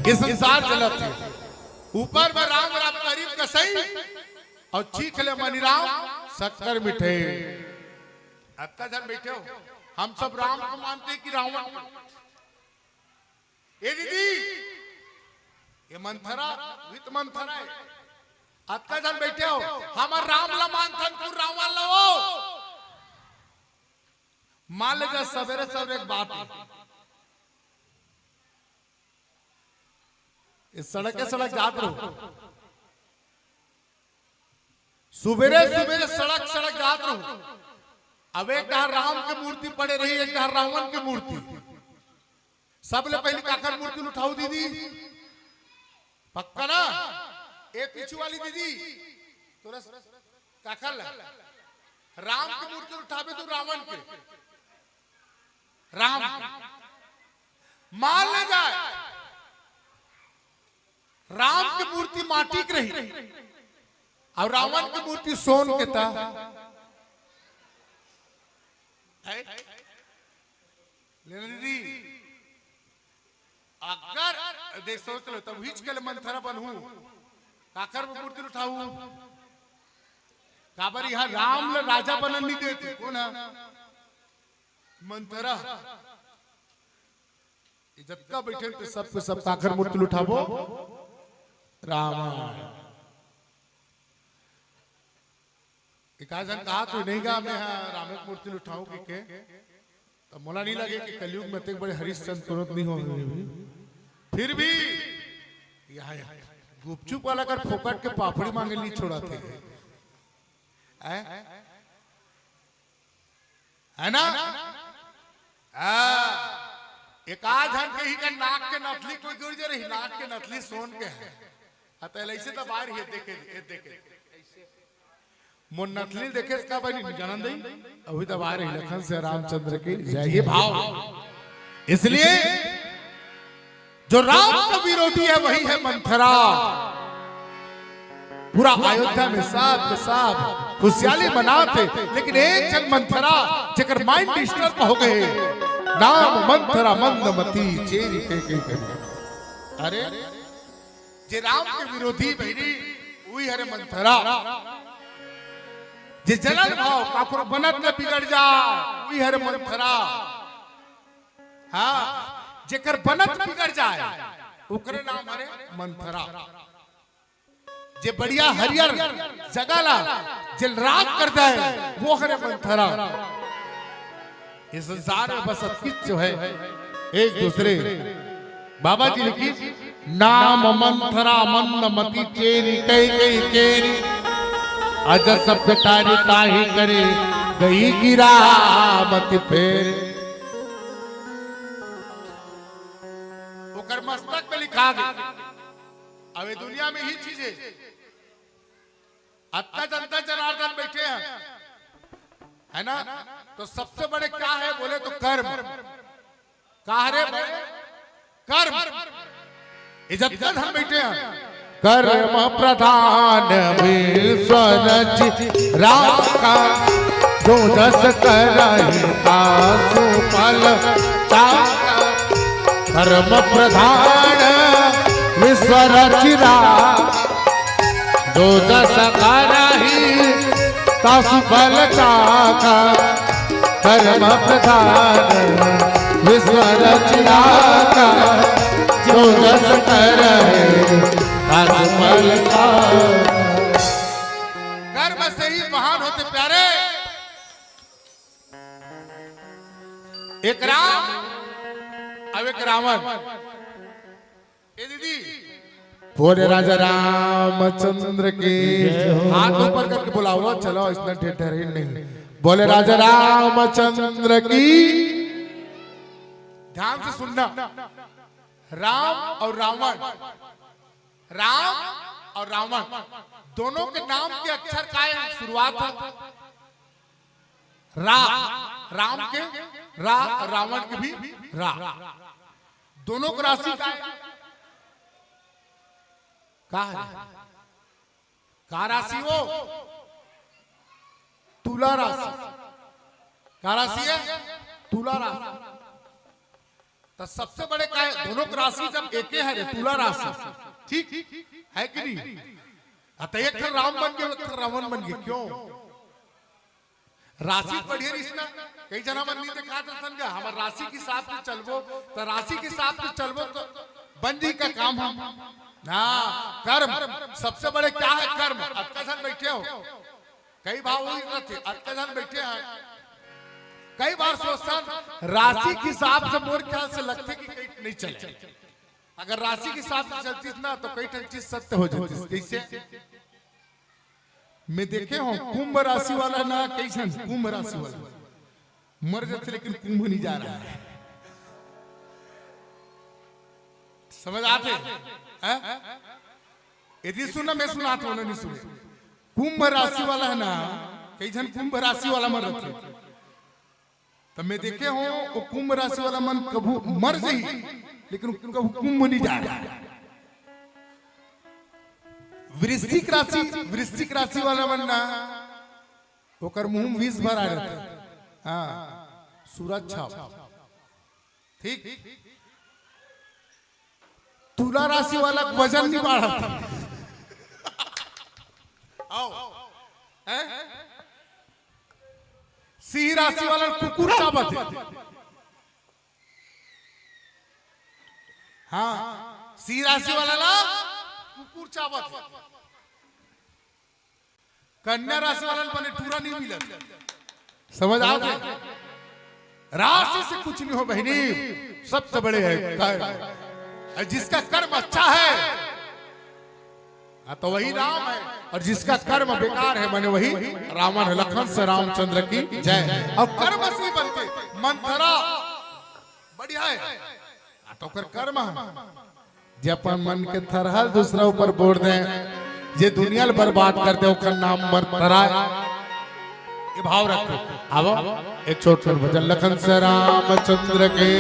ये संसार जलत है ऊपर में राम राम करीब कसई और चीख ले मनी राम शक्कर मिठे अत्ता जन बैठे हो हम सब राम को मानते कि रावण ए दीदी ये मंथरा वित मंथरा है अत्ता जन बैठे हो हमार राम ला मानथन पुर रावण लो मान ले जा सवेरे सवेरे एक बात इस सड़क के सड़क जात रहो सुबेरे सुबेरे सड़क सड़क जात रहो अब एक डर राम की मूर्ति पड़े रही एक डर रावण की मूर्ति सबले पहले काकर मूर्ति उठाओ दीदी पक्का ना ए पीछू वाली दीदी तोरा काकर राम की मूर्ति उठावे तो रावण के राम मान ले जाए राम की मूर्ति माटी की रही और रावण की मूर्ति सोन के था दीदी अगर देख सोच लो तब हिच के मंथरा बनू काकर में मूर्ति उठाऊ काबर यहाँ राम ले राजा बनन नहीं देते कौन है मंथरा इज्जत का बैठे तो सबके सब काकर मूर्ति उठावो राम एक जन कहा तो नहीं गा मैं राम मूर्ति उठाऊं के तो मोला नहीं लगे कि कलयुग में तक बड़े हरिश्चंद्र तुरंत नहीं होंगे फिर भी गुपचुप वाला कर फोकट के पापड़ी मांगे नहीं छोड़ाते है ना एक आधन कहीं का नाक के नथली कोई गिर जा रही नाक के नथली सोन के है ऐसे तो बाहर ही देखे देखे मोन नथली देखे इसका भाई नहीं जानन दई अभी तो बाहर ही लखन से रामचंद्र की जय ये भाव इसलिए जो राम का विरोधी है वही है मंथरा पूरा अयोध्या में सब खुशहाली मनाते लेकिन एक जन मंथरा जेकर माइंड डिस्टर्ब हो गए नाम मंथरा मंदमती चेरी के अरे जे राम के विरोधी बहनी वही हरे मंथरा जे जलन भाव काकुर बनत न बिगड़ जा वही हरे मंथरा हाँ जेकर बनत बिगड़ जाए ओकरे नाम हरे मंथरा जे बढ़िया हरियर जगाला जे राग कर जाए वो हरे मंथरा इस संसार में बस सब कुछ जो है एक दूसरे बाबा जी लिखी नाम मंथरा मन मति चेरी कई कई केरी अज सब तारी ताही करे गई गिरा मत फेर ओकर मस्तक पे लिखा गया अब ये दुनिया में ही चीजें अत्ता जनता जनार्दन बैठे हैं है ना तो सबसे बड़े क्या है बोले तो कर्म काहरे कर्म इज्जत हम बैठे हैं कर्म प्रधान विश्व राम का जो जस करहिता सुफल चाका कर्म प्रधान विश्व रचिरा जो जस करहिता सुफल चाका कर्म प्रधान विश्व रचिरा का जो जस करहिता सुफल चाका कर्म से ही महान होते प्यारे एक राम अब एक रावण ए दीदी बोले राजा रामचंद्र के हाथ ऊपर करके बुलाओ चलो इतना ठहरे नहीं बोले राजा रामचंद्र की ध्यान से सुनना राम और रावण दोनों के नाम के अक्षर का शुरुआत है राम के रा रावण के भी रा दोनों को राशि का राशि हो तुला राशि का राशि है तुला राशि तो सबसे बड़े का है दोनों की राशि जब एक है रे तुला राशि ठीक है कि नहीं अतः एक राम बन गए एक रावण बन गए क्यों राशि पढ़िए रिश्ता कई जना मन नहीं देखा दर्शन का हमारे राशि के साथ में चलबो तो राशि के साथ में चलबो तो बंदी का काम हम ना कर्म सबसे बड़े क्या है कर्म अत्याधन बैठे हो कई भाव थे अत्याधन बैठे हैं कई बार सोचता राशि के हिसाब से मोर ख्याल से लगते कि कहीं नहीं चले अगर राशि के हिसाब से चलती ना तो कई चीज सत्य हो जाती कैसे मैं देखे हूं कुंभ राशि वाला ना कैसे कुंभ राशि वाला मर जाते लेकिन कुंभ नहीं जा रहा है समझ आते हैं यदि सुना मैं सुनाता हूं नहीं सुने कुंभ राशि वाला है ना कैसे कुंभ राशि वाला मर जाते तो मैं देखे हूं वो कुंभ राशि वाला मन कभी मर जाए लेकिन कभी कुंभ नहीं जा रहा है वृश्चिक राशि वाला बनना ओकर मुंह 20 भर आ रहता हाँ सूरज छाप ठीक तुला राशि वाला वजन नहीं बढ़ा सिंह राशि वाला कुकुर चाबत हाँ सिंह राशि वाला ना कुकुर चाबत कन्या राशि वाला बने टूरा नहीं मिला समझ आ गए राशि से कुछ नहीं हो बहनी सबसे बड़े है जिसका कर्म अच्छा है तो वही राम है और जिसका कर्म बेकार है माने वही रावण है लखन से रामचंद्र की जय और कर्म से बनते मंथरा बढ़िया है तो कर कर्म जे अपन मन के थरहल दूसरा ऊपर बोल दे जे दुनिया बर्बाद कर दे ओकर नाम मंथरा ये भाव रखो आवो एक छोट छोट भजन लखन से रामचंद्र के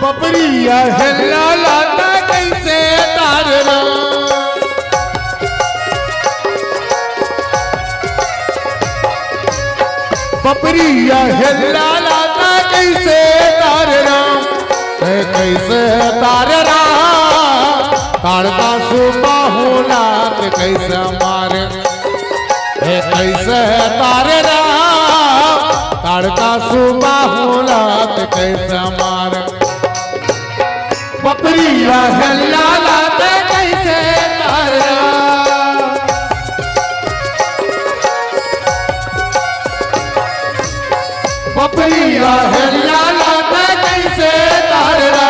बबरिया हेला लाता कैसे तार बबरिया हेला लाता लात कैसे मारे बकरिया हेलिया लाते कैसे तारा बकरिया हेलिया लाते कैसे तारा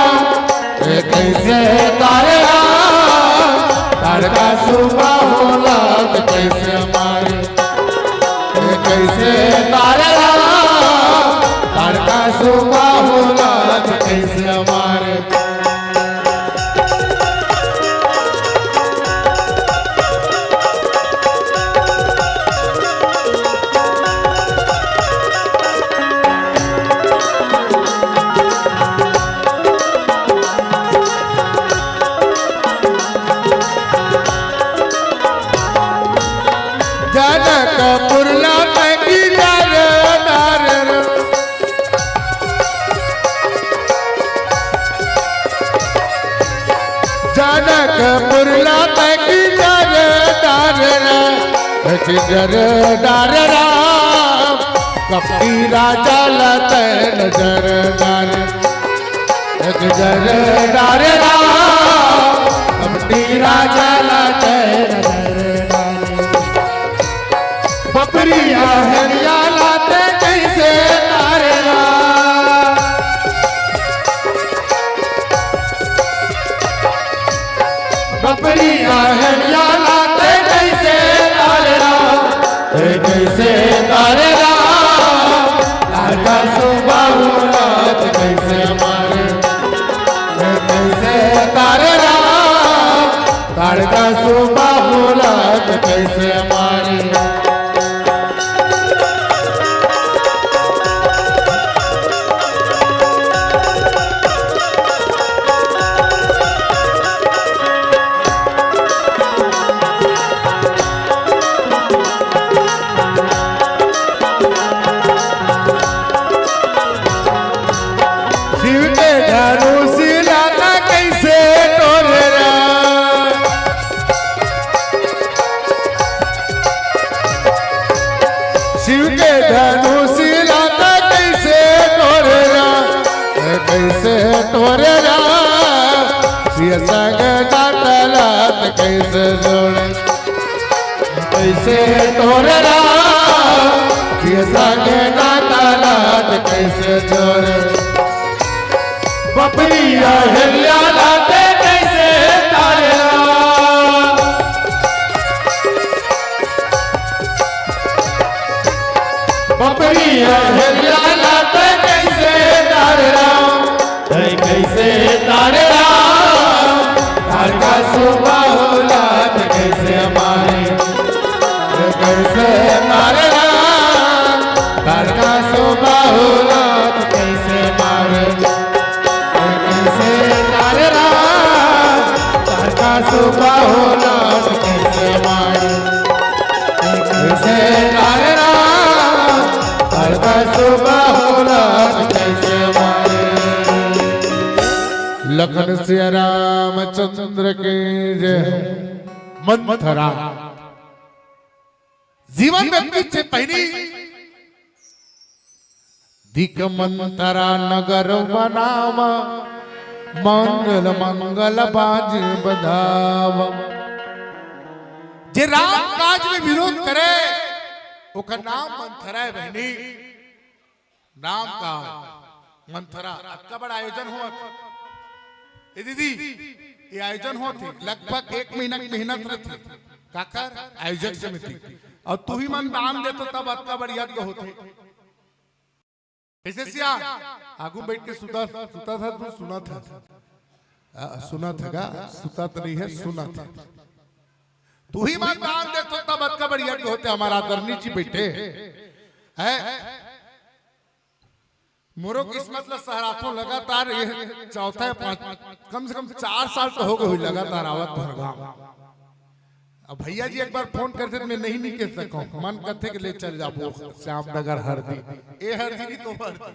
कैसे तारा तारका सुबह होला कैसे मारे कैसे तारा तारका सुबह होला कैसे मारे जनकपुर लागी डर डर जनकपुर लागी डर डर डर राम कपटी राजा लते नजर डर डर राम कपटी राजा लते नजर बकरिया हेलिया लाते कैसे तारा बकरिया हेलिया लाते कैसे तारा कैसे तारा तारका सुबह रात कैसे मारे कैसे तारा तारका सुबह रात कैसे मारे शिव के धनुष लाता कैसे तोरेरा कैसे तोरेरा शिव संग गाटलात कैसे जोड़े कैसे तोरेरा शिव संग गाटलात कैसे जोड़े बकरिया हेलिया लाते कैसे तारा बकरिया हेलिया लाते कैसे तारा कैसे तारा तारका सुबह होला कैसे मारे कैसे तारा तारका सुबह होला कैसे मारे कैसे तारा तारका सुबह होला कैसे मारे कैसे तारा तारका सुबह होला कैसे मारे लखन सिया रामचंद्र के जय मंथरा जीवन व्यक्तीचे पहिली दिक मंथरा नगर बनाव मंगल मंगल बाज बधाव जे राम काज में विरोध करे ओकर नाम मंथरा है बहनी नाम का मंथरा का बड़ा आयोजन हुआ ए दीदी ये आयोजन होती लगभग 1 महीना की मेहनत रहती काकर आयोजक समिति और तू ही मन दान देतो तब अत्ता बढ़िया होते ऐसे सिया आगू बैठ के सुता था तू सुना था सुता तो नहीं है सुना था तू ही मन दान देतो तब अत्ता बढ़िया होते हमारा आदरणीय जी बैठे है मोरो किस्मत ल सहराथों लगातार ये चौथा कम से कम 4 साल तो हो गए हुई लगातार आवत भरगाम अब भैया जी एक बार फोन करते तो मैं नहीं कह सका मन करते कि ले चल जाबो श्याम नगर हरदी ए हरदी नहीं तो हरदी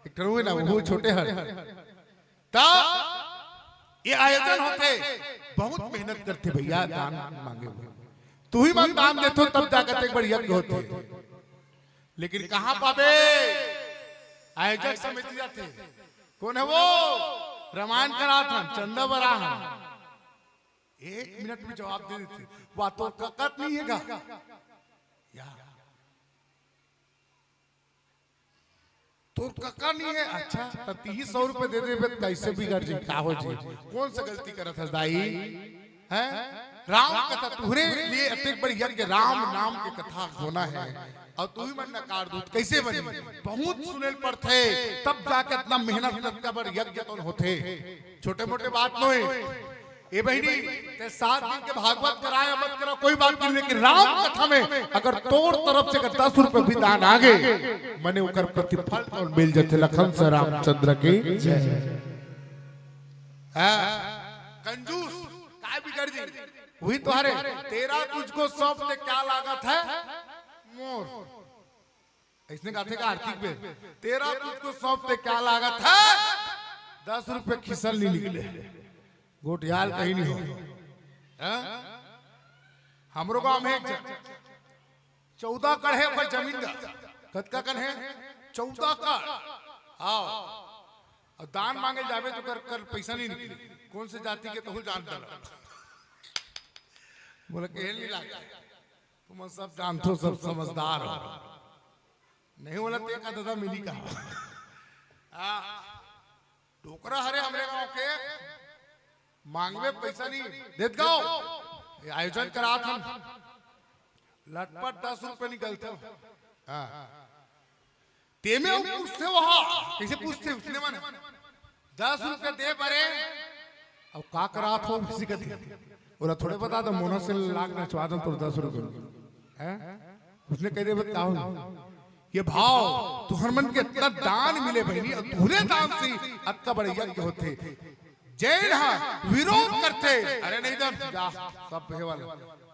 एक करूँ ना वो छोटे हर ता ये आयोजन होते बहुत मेहनत करते भैया दान मांगे हुए तू ही मन दान देते तब जाकर एक बार यज्ञ होते लेकिन कहाँ पावे आयोजक समिति थे। कौन है वो? रामायण करा था चंदा बराह। 1 मिनट में जवाब दे देते। बात तो ककत नहीं है या तो कक्का नहीं है। अच्छा तो 300 रुपए दे दे कैसे बिगड़ जी का हो जी? कौन सा गलती करत है दाई है? राम कथा तुहरे लिए अतिक बड़ी यज्ञ राम नाम के कथा होना है और तू ही मन नकार दूत कैसे बनी? बहुत सुनेल पर थे तब जाके इतना मेहनत का बड़ यज्ञ तो होते। छोटे मोटे बात नो ए बहनी ते 7 दिन के भागवत कराया मत करो कोई बात नहीं, लेकिन राम कथा में अगर तोर तरफ से 10 रुपए भी दान आगे मने ओकर प्रतिफल और मिल जाते। लखन से रामचंद्र की जय। कंजूस काय बिगड़ जी? वही तुम्हारे तेरा तुझको सौंपते क्या लागत है मोर। इसने कहा थे का आर्थिक में तेरा तुझको सौंपते क्या लागत है? 10 रुपए खिसल नहीं निकले। गोटियाल कहीं नहीं हो। हमरो गांव में 14 कड़ है पर जमीन का कतका कन है 14 कड़। आओ और दान मांगे जावे तो कर पैसा नहीं निकले। कौन से जाति के तो जानता बोले कहल नहीं लगा तुम सब जानते हो, सब समझदार हो। नहीं बोला ते का दादा मिली का टोकरा हरे हमरे गांव के मांगवे पैसा नहीं देत गाओ। आयोजन करा था लटपट 10 रुपए निकलते। तेमे पूछते वहां कैसे पूछते उसने मन 10 रुपए दे परे अब का करा था किसी का बोला थोड़े बता दो मोना से लाग ना चवा दो तो 10 रुपए उसने कह दे बताओ ये भाव तुहर मन के इतना दान मिले बहनी और तुहरे दान से अत्ता बड़े यज्ञ होते। जैन हाँ विरोध करते अरे नहीं दम जा सब वाला।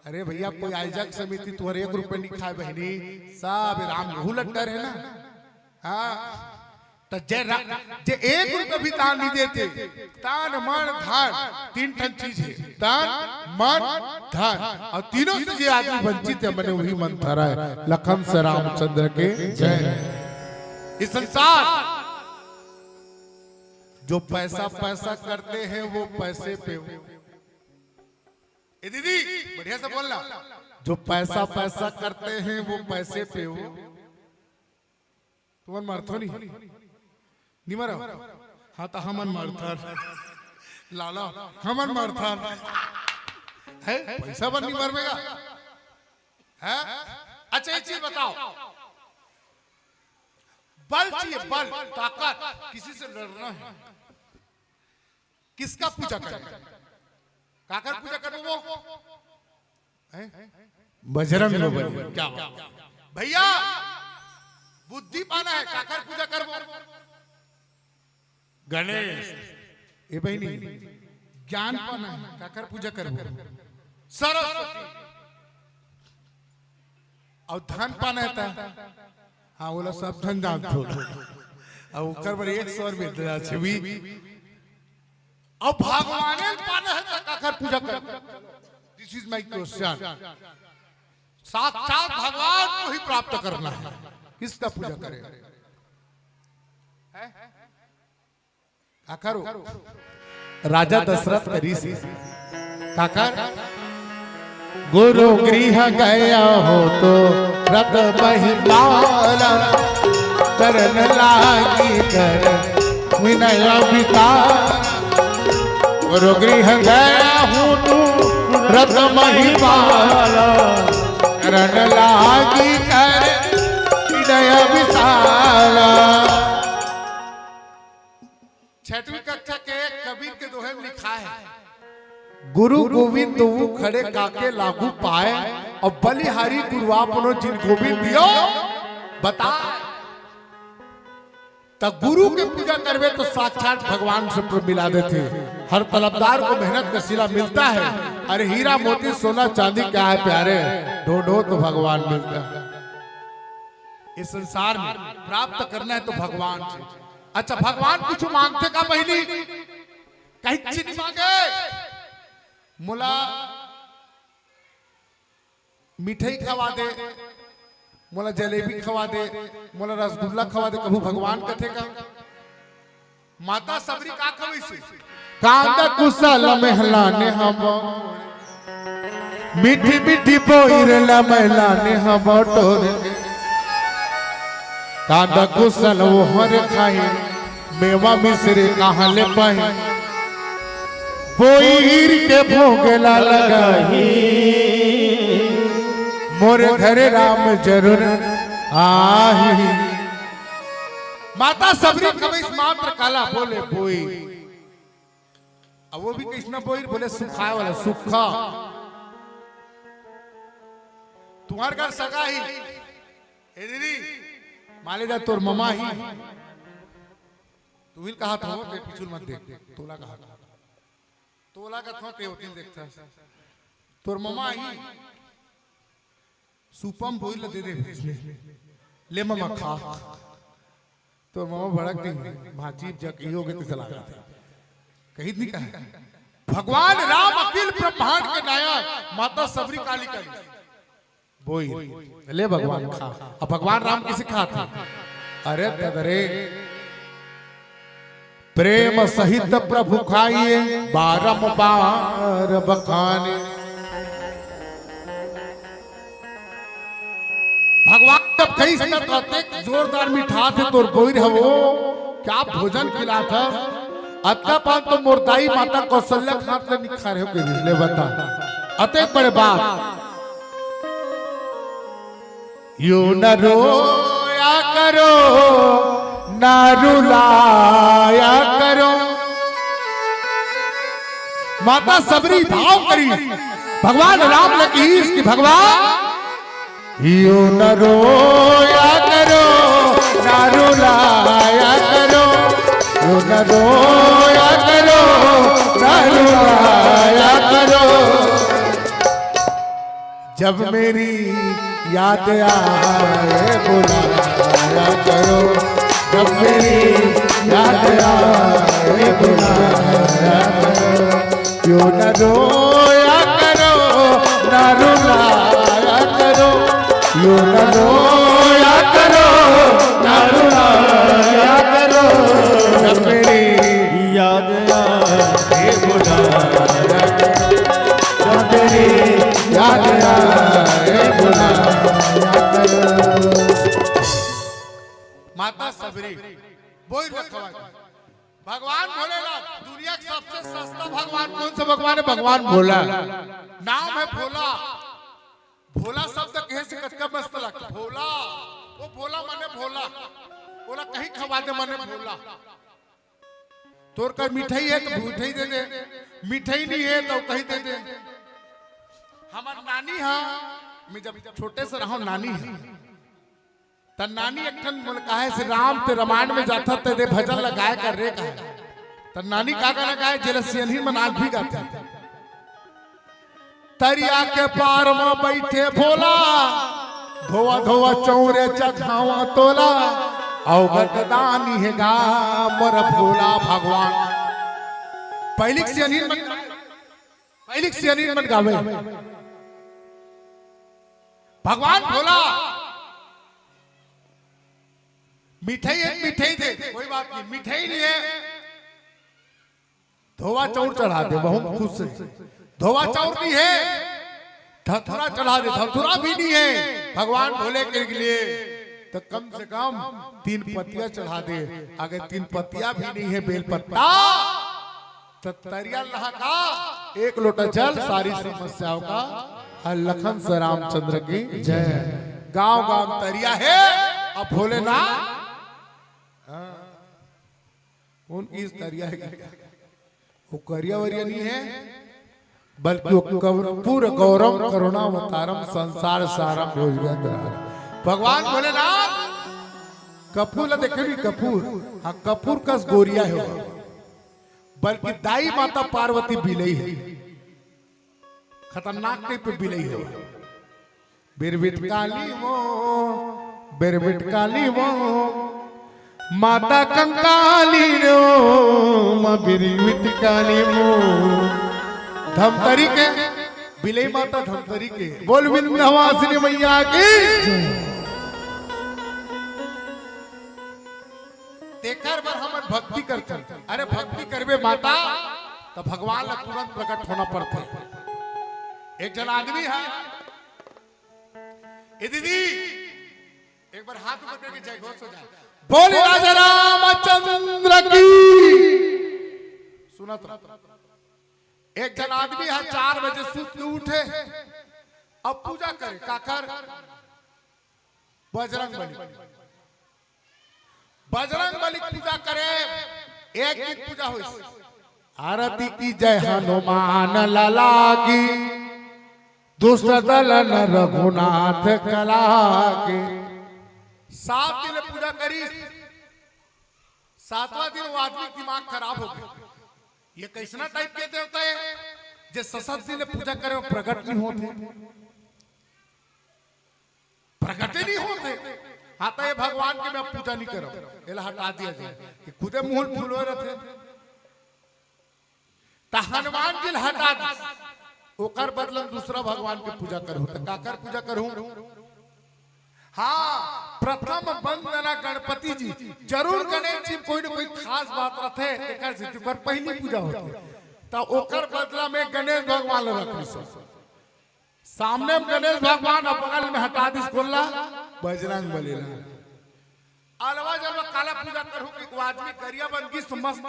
अरे भैया कोई आयोजक समिति तुम्हारे 1 रुपए नहीं खाए बहनी सब राम रहू लट्टर है ना। हाँ तो जे 1 रुपए भी दान नहीं देते। तान मन धन 3 ठन चीज है तान मन धन और तीनों से जो आदमी वंचित है मैंने वही मन धरा है। लखन से रामचंद्र के जय। इस संसार जो पैसा पैसा करते हैं वो पैसे पे ए दीदी बढ़िया से बोलना। जो पैसा पैसा करते हैं वो पैसे पे हो। तुम मरथो नहीं मरो। हाँ तो हमन मरथर लाला हमन मरथर है पैसा बन नहीं मरवेगा है। अच्छा एक चीज बताओ बल चाहिए बल ताकत किसी से लड़ना है किसका पूजा करें? काकर पूजा करो वो बजरंग बली। क्या भैया बुद्धि पाना है काकर पूजा कर वो गणेश। ये बहनी ज्ञान पाना है काकर पूजा कर वो सरस्वती। और धन पाना है हाँ बोला सब धन दान थो अब ऊपर पर 100 में छवि अब भगवान पाना है काकर पूजा कर। This is my question. साक्षात भगवान को ही प्राप्त करना है किसका पूजा करें? काकर राजा दशरथ करी सी काकर गुरु गृह गया हो तो रत महिमाला चरण लागी कर विनय विकार। गुरु गृह गया हूँ तू रत महिमाला चरण लागी कर विनय विशाला। 6वीं कक्षा के कबीर के दोहे में लिखा है गुरु गोविंद वो खड़े काके लागू पाए और बलिहारी गुरुआपनो जिन गोविंद दियो बता। तब गुरु के पूजा करवे तो साक्षात भगवान से मिला देते। हर तलबदार को मेहनत का सिला मिलता है। अरे हीरा मोती सोना चांदी क्या है प्यारे ढूंढो तो भगवान मिलता है। इस संसार में प्राप्त करना है तो भगवान से। अच्छा भगवान कुछ मांगते का पहली कहीं चीज मांगे मुला मिठाई खवा दे मोला जलेबी खवा दे, मोला रसगुल्ला खवा दे, कभू भगवान कथे का माता सबरी का खवई से कांदा कुशल महलाने हम मीठी मीठी बोइरला महलाने हम टोरे कांदा कुशल वो हर खाए मेवा मिश्री कहाँ ले पाए बोइर के भोगला लगाही मोरे घरे राम जरूर आही माता सबरी कभी मात्र काला बोले बोई अब वो भी कृष्णा बोई बोले सुखाए वाला सुखा तुम्हार घर सगा ही ए दीदी माले जा तोर ममा ही तू ही कहा था ते पिछुल मत देख तोला कहा तोला का थोते होती देखता तोर ममा ही सुपम बोई दे दे ले ममा खा तो मामा भड़क गई भाजीब जग योगे तो चला गया कहीं नहीं कहा भगवान राम अखिल ब्रह्मांड के नायक माता सबरी काली काली बोई ले भगवान खा अब भगवान राम किसे खाते अरे तदरे प्रेम सहित प्रभु खाइए बारंबार बखाने भगवान जब कहीं से कहते जोरदार मिठा थे तो बोई रहे वो क्या भोजन खिला था अतः पान तो मोरदाई माता कौशल्या खाते निखा रहे हो के ले बता अतः बड़े बात यू न रोया करो न रुलाया करो माता सबरी भाव करी भगवान राम ने की इसकी भगवान यो न रोया करो न रुलाया करो यो न रोया करो न रुलाया करो जब मेरी याद आए बुलाया करो जब मेरी याद आए बुलाया करो यो न रोया करो न रुलाया करो यो न रोया करो न रुलाया करो जब मेरी याद आए बुलाया करो जब मेरी याद आए बुलाया करो माता सबरी बोल रखवा भगवान भोलेनाथ दुनिया का सबसे सस्ता भगवान कौन सा भगवान है भगवान भोला नाम है भोला भोला शब्द कहे से कटका मस्त लगता भोला वो भोला माने भोला बोला कहीं खवा दे माने भोला तोर का मिठाई है तो मिठाई दे दे मिठाई नहीं है तो कहीं दे दे हमार नानी हाँ मैं जब छोटे से रहा नानी है त नानी अखन बोल कहे से राम ते रामायण में जाता ते दे भजन लगाए कर रे कहे त नानी का गाना गाए जेलसियन ही मनाल भी गाते तरिया के पार में बैठे भोला धोवा धोवा चौरे चखावा तोला अवगतदानी है गा मोर भोला भगवान पहली सियानी मत गावे भगवान भोला मिठाई एक मिठाई दे कोई बात नहीं मिठाई नहीं है धोवा चौर चढ़ा दे बहुत खुश से धोवा चौर नहीं है धतुरा चढ़ा दे धतुरा भी नहीं है भगवान भोले के लिए तो कम से कम 3 पत्तियां चढ़ा दे अगर 3 पत्तियां भी नहीं है बेल पत्ता तो तरिया लहका 1 लोटा जल सारी समस्याओं का लखन से रामचंद्र की जय गांव गांव तरिया है अब भोलेनाथ उनकी तरिया है वो करिया वरिया नहीं है बल्कि कर्पूर गौरव करुणावतारम संसार सारम भगवान भोलेनाथ कपूर देखे भी कपूर हाँ कपूर कस गोरिया है बल्कि दाई माता पार्वती बिलई है खतरनाक टाइप पे बिलई है बिरबिट काली वो माता कंकाली रो मां बिरबिट काली मो धमतरी के बिलई माता धमतरी के बोल विंध्यवासिनी मैया की अगर बार हम भक्ति करते अरे भक्ति करबे माता तो भगवान ला तुरंत प्रकट होना पड़ते। एक जन आदमी है ए दीदी एक बार हाथ ऊपर करके जय घोष हो जाए बोले राजा रामचंद्र की। सुना तो एक जन आदमी है 4 बजे सुत के उठे अब पूजा करे काकर बजरंग बली पूजा करे। एक दिन पूजा हुई आरती की जय हनुमान लला की दुष्ट दलन रघुनाथ कला के। 7 दिन पूजा करी 7वां दिन वो आदमी दिमाग खराब हो गया। ये कैसना टाइप के देवता है जे 7 दिन पूजा करे वो प्रकट नहीं होते प्रकट नहीं होते। हाँ तो ये भगवान के मैं पूजा नहीं करो ये हटा दिया जाए कि खुदे मुंह फूलो रहते तो हनुमान जी हटा दी ओकर बदलन दूसरा भगवान के पूजा करूं तो काकर पूजा करूं। हाँ प्रथम वंदना गणपति जी जरूर गणेश जी कोई न कोई खास बात रखे एकर से ओकर पहली पूजा होती तो ओकर बदला में गणेश भगवान रखी सामने में गणेश भगवान बगल में हटा दी बोला बजरंग बली अलवा जब काला पूजा करूं कि वो आदमी करिया बन की मस्त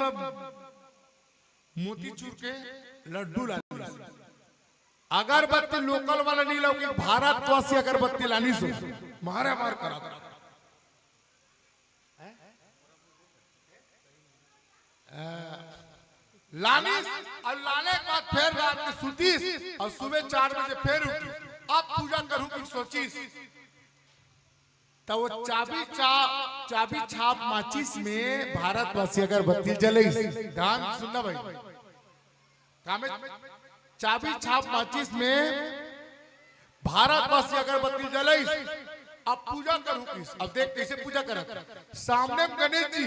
मोती चूर के लड्डू ला अगरबत्ती लोकल वाला नहीं लाओ कि भारत वासी अगरबत्ती लानी सो मारे मार करा लानी और लाने के बाद फिर रात में सुतीस और सुबह 4 बजे फिर उठी अब पूजा करूं कि सोचीस तो वो चाबी छाप माचिस में भारतवासी अगरबत्ती जले ध्यान सुनना भाई कामे चाबी छाप माचिस में भारतवासी अगरबत्ती जले। अब पूजा करूं किस अब देख कैसे पूजा करा सामने में गणेश जी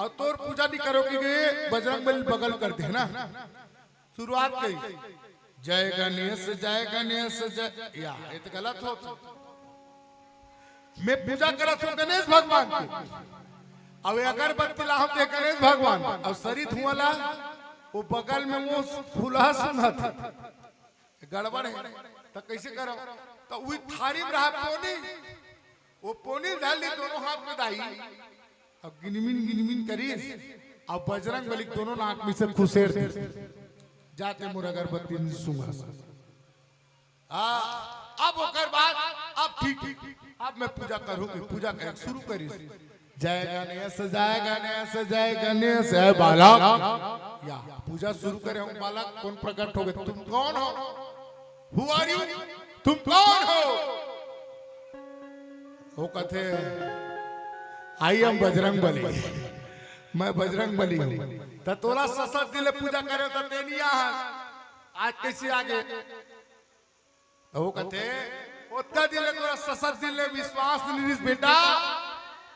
और तोर पूजा नहीं करोगे बजरंग बली बगल कर दे ना। शुरुआत कही जय गणेश जय या ये तो गलत हो मैं पूजा करा तो गणेश भगवान की अब अगरबत्ती लाओ तो गणेश भगवान और शरीर हुआ वो बगल में वो फूला सुना था गड़बड़ है तो कैसे करो तो वही थारी में रहा पोनी वो पोनी डाली दोनों हाथ में दाई अब गिनमिन करी अब बजरंग बली दोनों नाक में से खुशेर थे जाते मुर अगरबत्ती सुंगा अब होकर बाद अब ठीक अब मैं पूजा करूंगी पूजा कर शुरू करी जय गणेश जय गणेश है बालक या पूजा शुरू करे हम बालक कौन प्रकट हो गए तुम कौन हो हु आर यू तुम कौन हो वो कहते आई एम बजरंग बली मैं बजरंग बली हूँ तो तोरा 7 दिन पूजा करे तो तेनिया आज कैसे आगे वो कहते उतना दिन तोरा 7 दिन ले विश्वास नहीं बेटा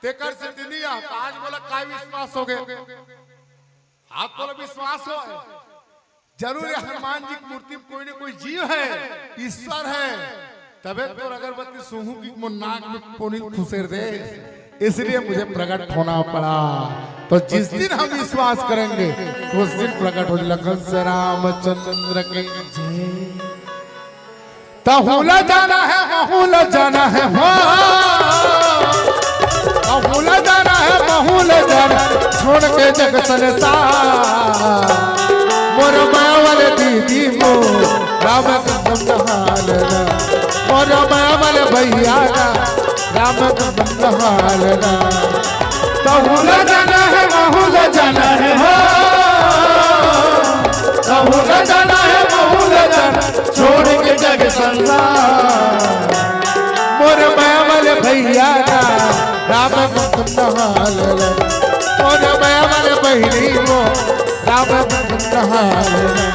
तेकर से दुनिया आज बोला काय विश्वास हो गए आप तो विश्वास हो जरूर हनुमान जी की मूर्ति में कोई न कोई जीव है ईश्वर है तबे तो अगरबत्ती सूहू की नाक में पोनी खुशेर दे इसलिए मुझे प्रकट होना पड़ा। तो जिस दिन हम विश्वास करेंगे उस दिन प्रकट हो लखन से रामचंद्र के तहुला जाना है महूला जाना है महूला जाना है महूला जाना छोड़ के जग संसार मोर मावल दीदी मो राम कदम हालना मोर मावल भैया राम कदम हालना तहुला जाना है महूला जाना है तहुला जाना है महूला जाना छोड़ के जग संसार मोर मावल भैया राम कदम हालना मोर मावल बहिनी मो राम कदम हालना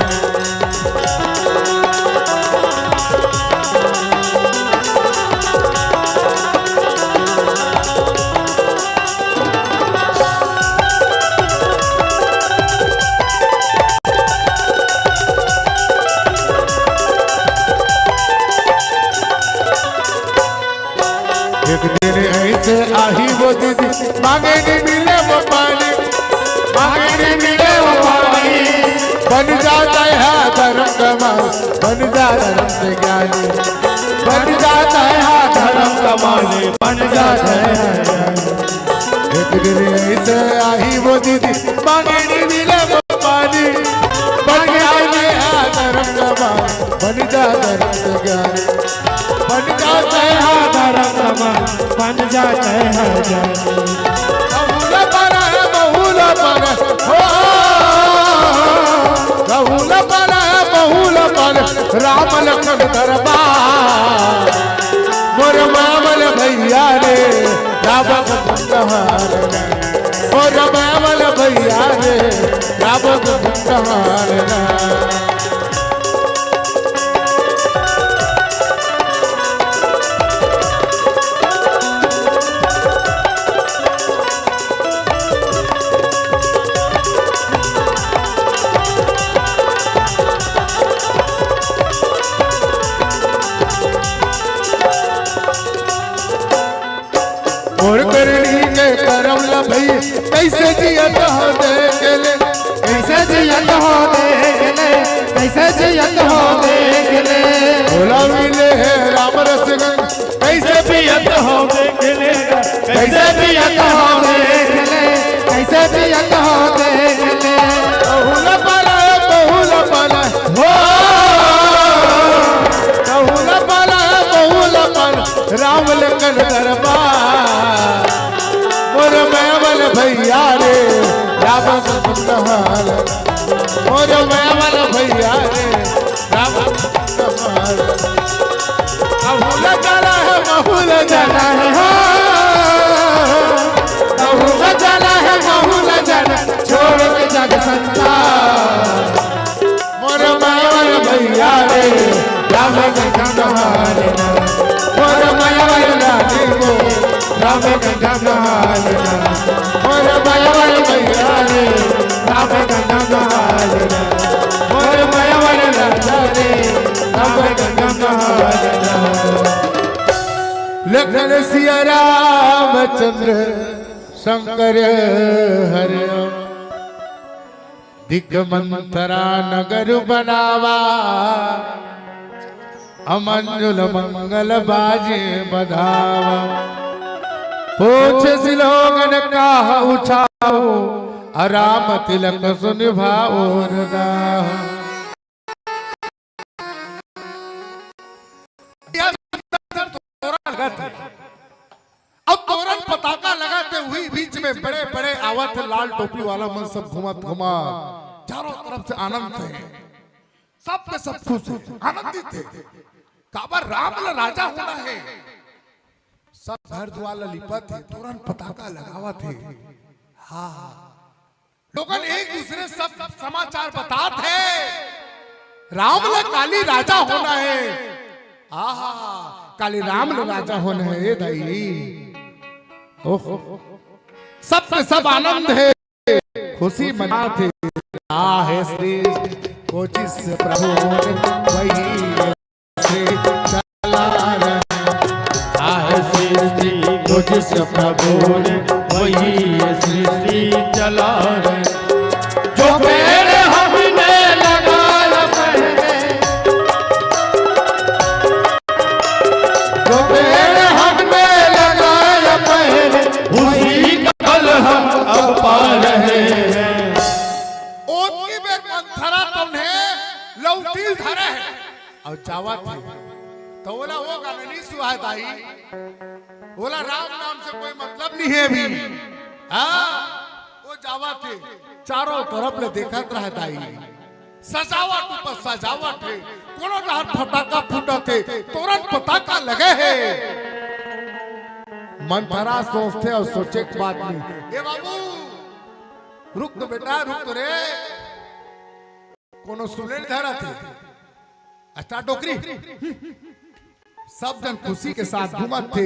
एक दिन ऐसे आही वो दीदी मांगे नहीं मिले वो पानी दीदी मांगेड़ी मिले पानी बन जाए धर्म कमान बन जा धर्म ज्ञान बन जाते हैं धर्म कमान बन जाते हैं ज्ञान बहुल पर हो बहुल पर राम लखन दरबार मोर मामल भैया रे राम कुंदहार मोर मामल भैया रे राम कुंदहार और करनी के करम ला भई कैसे जियत हो देखले कैसे जियत हो देखले कैसे जियत हो देखले भोला मिले है राम रसगन कैसे पियत हो देखले कैसे पियत हो देखले कैसे पियत हो देखले बहुल पाला हो बहुल पाला राम लखन दरबार मोर मैवल भैया रे राम कुंदहार मोर मैवल भैया रे राम कुंदहार बहुल चला है बहुल चला है बहुल चला है बहुल चला छोड़ के जग संसार मोर मैवल भैया रे राम कुंदहार मोर मैवल रानी को राम कुंदहार मोर मैवल भैया रे राम कुंदहार मोर मैवल राजा रे राम कुंदहार लखन सिया रामचंद्र शंकर हरे दिग्मंथरा नगर बनावा अमंजुल मंगल बाजे बधावा पूछ सिलोगन का उछाओ राम तिलक सुनिभाओ रदाह अब तोरण पताका लगाते हुए बीच में बड़े बड़े आवत लाल टोपी वाला मन सब घुमत घुमा चारों तरफ से आनंद थे सब के सब खुश आनंदित थे काबर राम ला राजा होना है सब घर द्वार लिपत थे तोरण पताका लगावा थे हाँ लोगन एक दूसरे सब समाचार बताते हैं राम ला काली राजा होना है आहा काली राम ला राजा होना है ए दाई ओहो सब पे सब आनंद है खुशी मनाते आहे श्री को जिस प्रभु ने वही से चला रहे आहे सृष्टि को जिस प्रभु ने वही सृष्टि चला रहे जो पेड़ हमने लगाया पहले जो पेड़ हमने लगाया पहले उसी का फल हम अब पा रहे हैं लौटी धरे है और चावा थे तो बोला वो गाना नहीं सुहा दाई बोला राम नाम से कोई मतलब नहीं है अभी हाँ वो जावा थे चारों तरफ ले देखत रहे दाई सजावट ऊपर सजावट है कोनो जहां फटाका फूटा थे तुरंत पताका लगे है मन भरा सोचते और सोचे की बात नहीं ए बाबू रुक तो बेटा रुक तो रे कोनो सुने धरा थे अच्छा डोकरी सब जन खुशी के साथ घूमत थे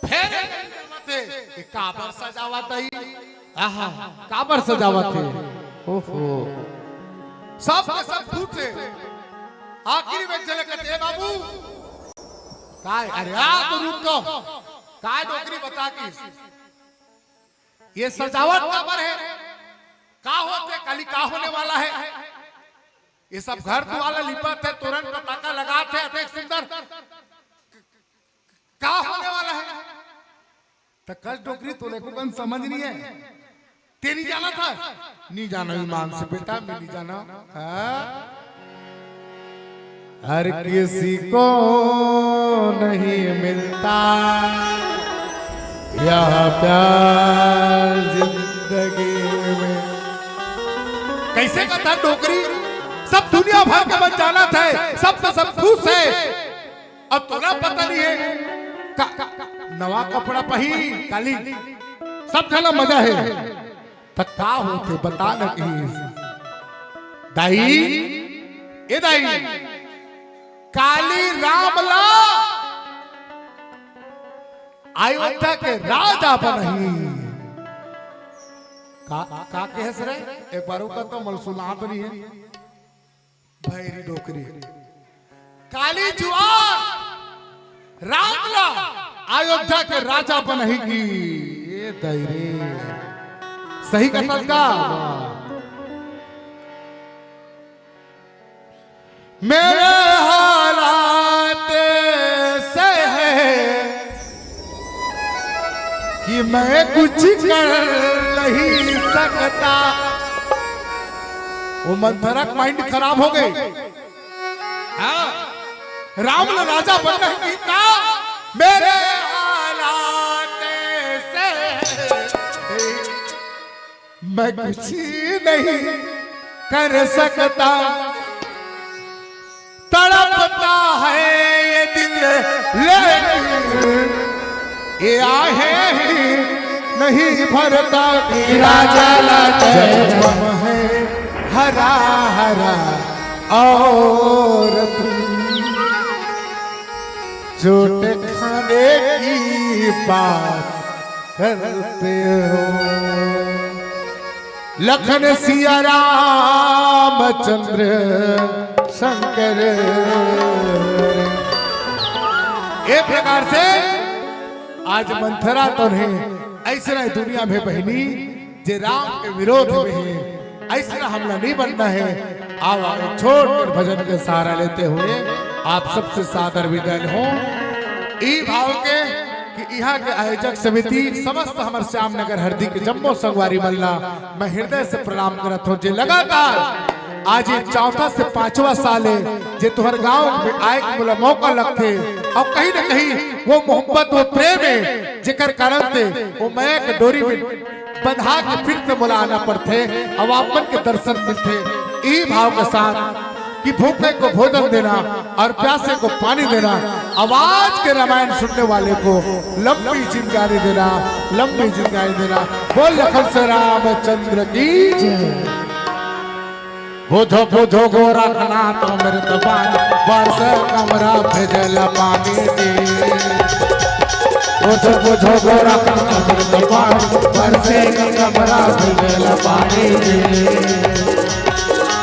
फिर काबर सजावत है काबर सजावत है ओहो सब के सब पूछे आखिरी में चले कहते बाबू काय अरे तो रुक तो काय डोकरी बता की ये सजावट काबर है का होते कली का होने वाला है ये सब घर वाला लिपत है तुरंत पताका लगाते हैं देख सुंदर का होने वाला है तो कस डोकरी तोले को कौन समझ नहीं है? तेरी जाना था? नहीं जाना ईमान से बेटा, मैं नहीं जाना। हर किसी को नहीं मिलता यह प्यार जिंदगी में। कैसे का था डोकरी? सब दुनिया भर के बन जाना था, सब तो सब खुश है। अब तोला पता नहीं है नवा कपड़ा पही काली सब जना मजा है। तक का होते बता न कहीं। दाई ए दाई काली रामला अयोध्या के राजा बनही। का कहस रे एक बार का तो मल सुना तो नहीं है। भैरी डोकरी काली जुआर रामला अयोध्या के राजा बनही। ये दैरे सही कथन का मेरे हालात से है कि मैं कुछ कर नहीं सकता। वो मंथरा का माइंड खराब हो गई। हाँ, राम ने राजा बनना ही था। मेरे हालात से मैं कुछ नहीं कर सकता। तड़पता है ये दिल लेकिन ये आहे नहीं भरता। राजा जन्म है हरा हरा और तुम चोट खाने की बात करते हो। लखन सिया रामचंद्र शंकर। एक प्रकार से आज मंथरा तो नहीं ऐसा नहीं दुनिया में बहनी जे राम के विरोध में है। ऐसा हमला नहीं बनना है। आओ आगे छोड़कर भजन के सहारा लेते हुए आप सबसे सादर विदाई हो। ई भाव के कि यहाँ के आयोजक समिति समस्त हमार श्याम नगर हरदी के जम्मो संगवारी मल्ला मैं हृदय से प्रणाम करत हूँ। जे लगातार आज ये चौथा से पांचवा साल है जे तुहर गांव में आए के बोला मौका लगते और कहीं न कहीं वो मोहब्बत वो प्रेम है जेकर कारण थे वो मैं के डोरी में बंधा के फिर से बोला आना पड़ते अब आपन के दर्शन मिलते। ई भाव के साथ कि भूखे को भोजन देना और प्यासे को पानी देना, आवाज के रामायण सुनने वाले को लंबी जिंदगी देना, लंबी जिंदगी देना। बोल लखन से रामचंद्र की जय। बुझो बुझो गोरा खना तो मेरे दबान बरस कमरा भेजल पानी दे। बुझो बुझो गोरा खना मेरे दबान बरस कमरा भेजल पानी दे।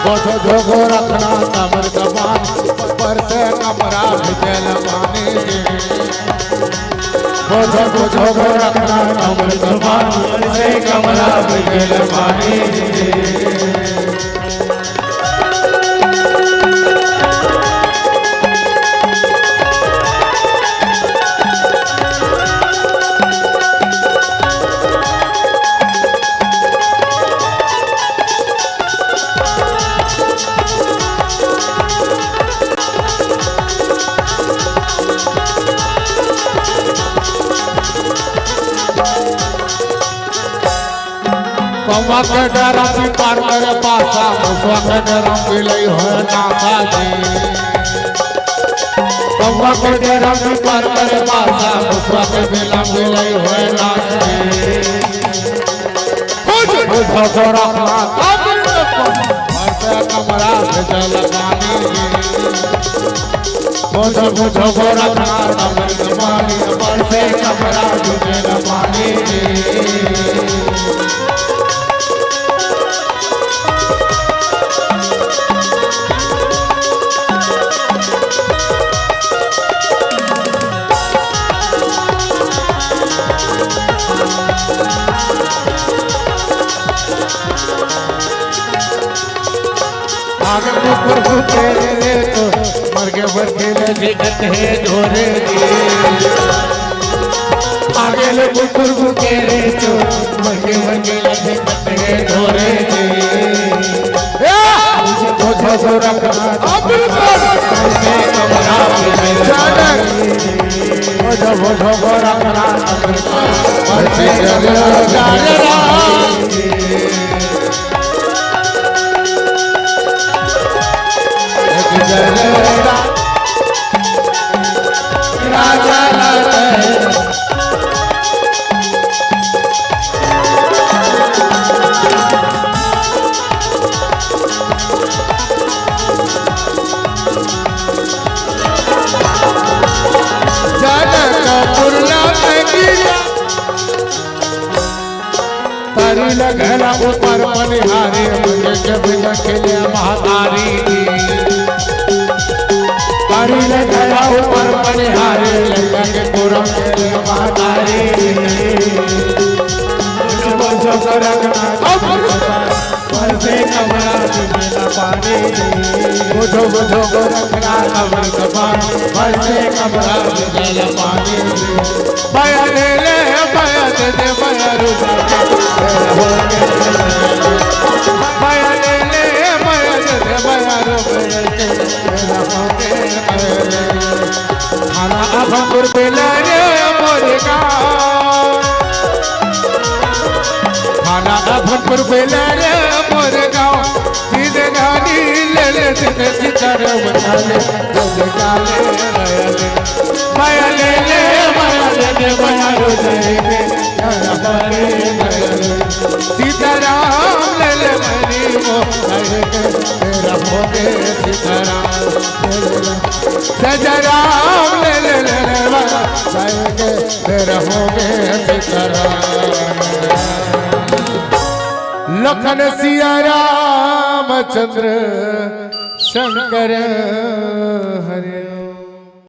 बुझो बुझो गोरा खना तो मेरे दबान बरस कमरा भेजल पानी दे। बुझो बुझो गोरा खना तो मेरे दबान बरस कमरा भेजल पानी दे। कौवा के डरा भी पार करे पासा मुसवा के डरा मिलई हो नासा जी। कौवा के डरा भी पार करे पासा मुसवा के बेला मिलई हो नासा जी। कुछ बुझो तो रखना काबिल को भरते कमरा भेजल पानी। बुझो बुझो को रखना काबिल पानी भरते कमरा भेजल पानी। आगे प्रभु तेरे रे तो मर के बरखेले दिखत है जोरे जी। आगे लोग कुकुर के रे चो वर्गे वर्गे लगे कटे ढोरे जे मुझे जो रखना से कमरा में मुझे रखना और से राजा तारी लगला ऊपर बनिहारी मुझे जब खेले महातारी तारी लगला ऊपर बनिहारी लगे पूरम खेले महातारी मुझे रखना से कमरा बिना पानी मुझो रखना कमर कपान से कमरा बिना पानी बयान ले बयान दे बयान बयान ले बयान दे बयान खाना अभंगुर बेलरे मोरेगा खाना अभनपुर बेलरे मोरे गाँव सीधे गाड़ी ले ले सीधे सितारे बना ले काले माया ले माया ले माया रो जाएंगे सीताराम ले ले मरी वो मेरा मोगे सीताराम सजराम ले ले जाएंगे मेरा मोगे सीताराम लखन सिया रामचंद्र शंकर हरे।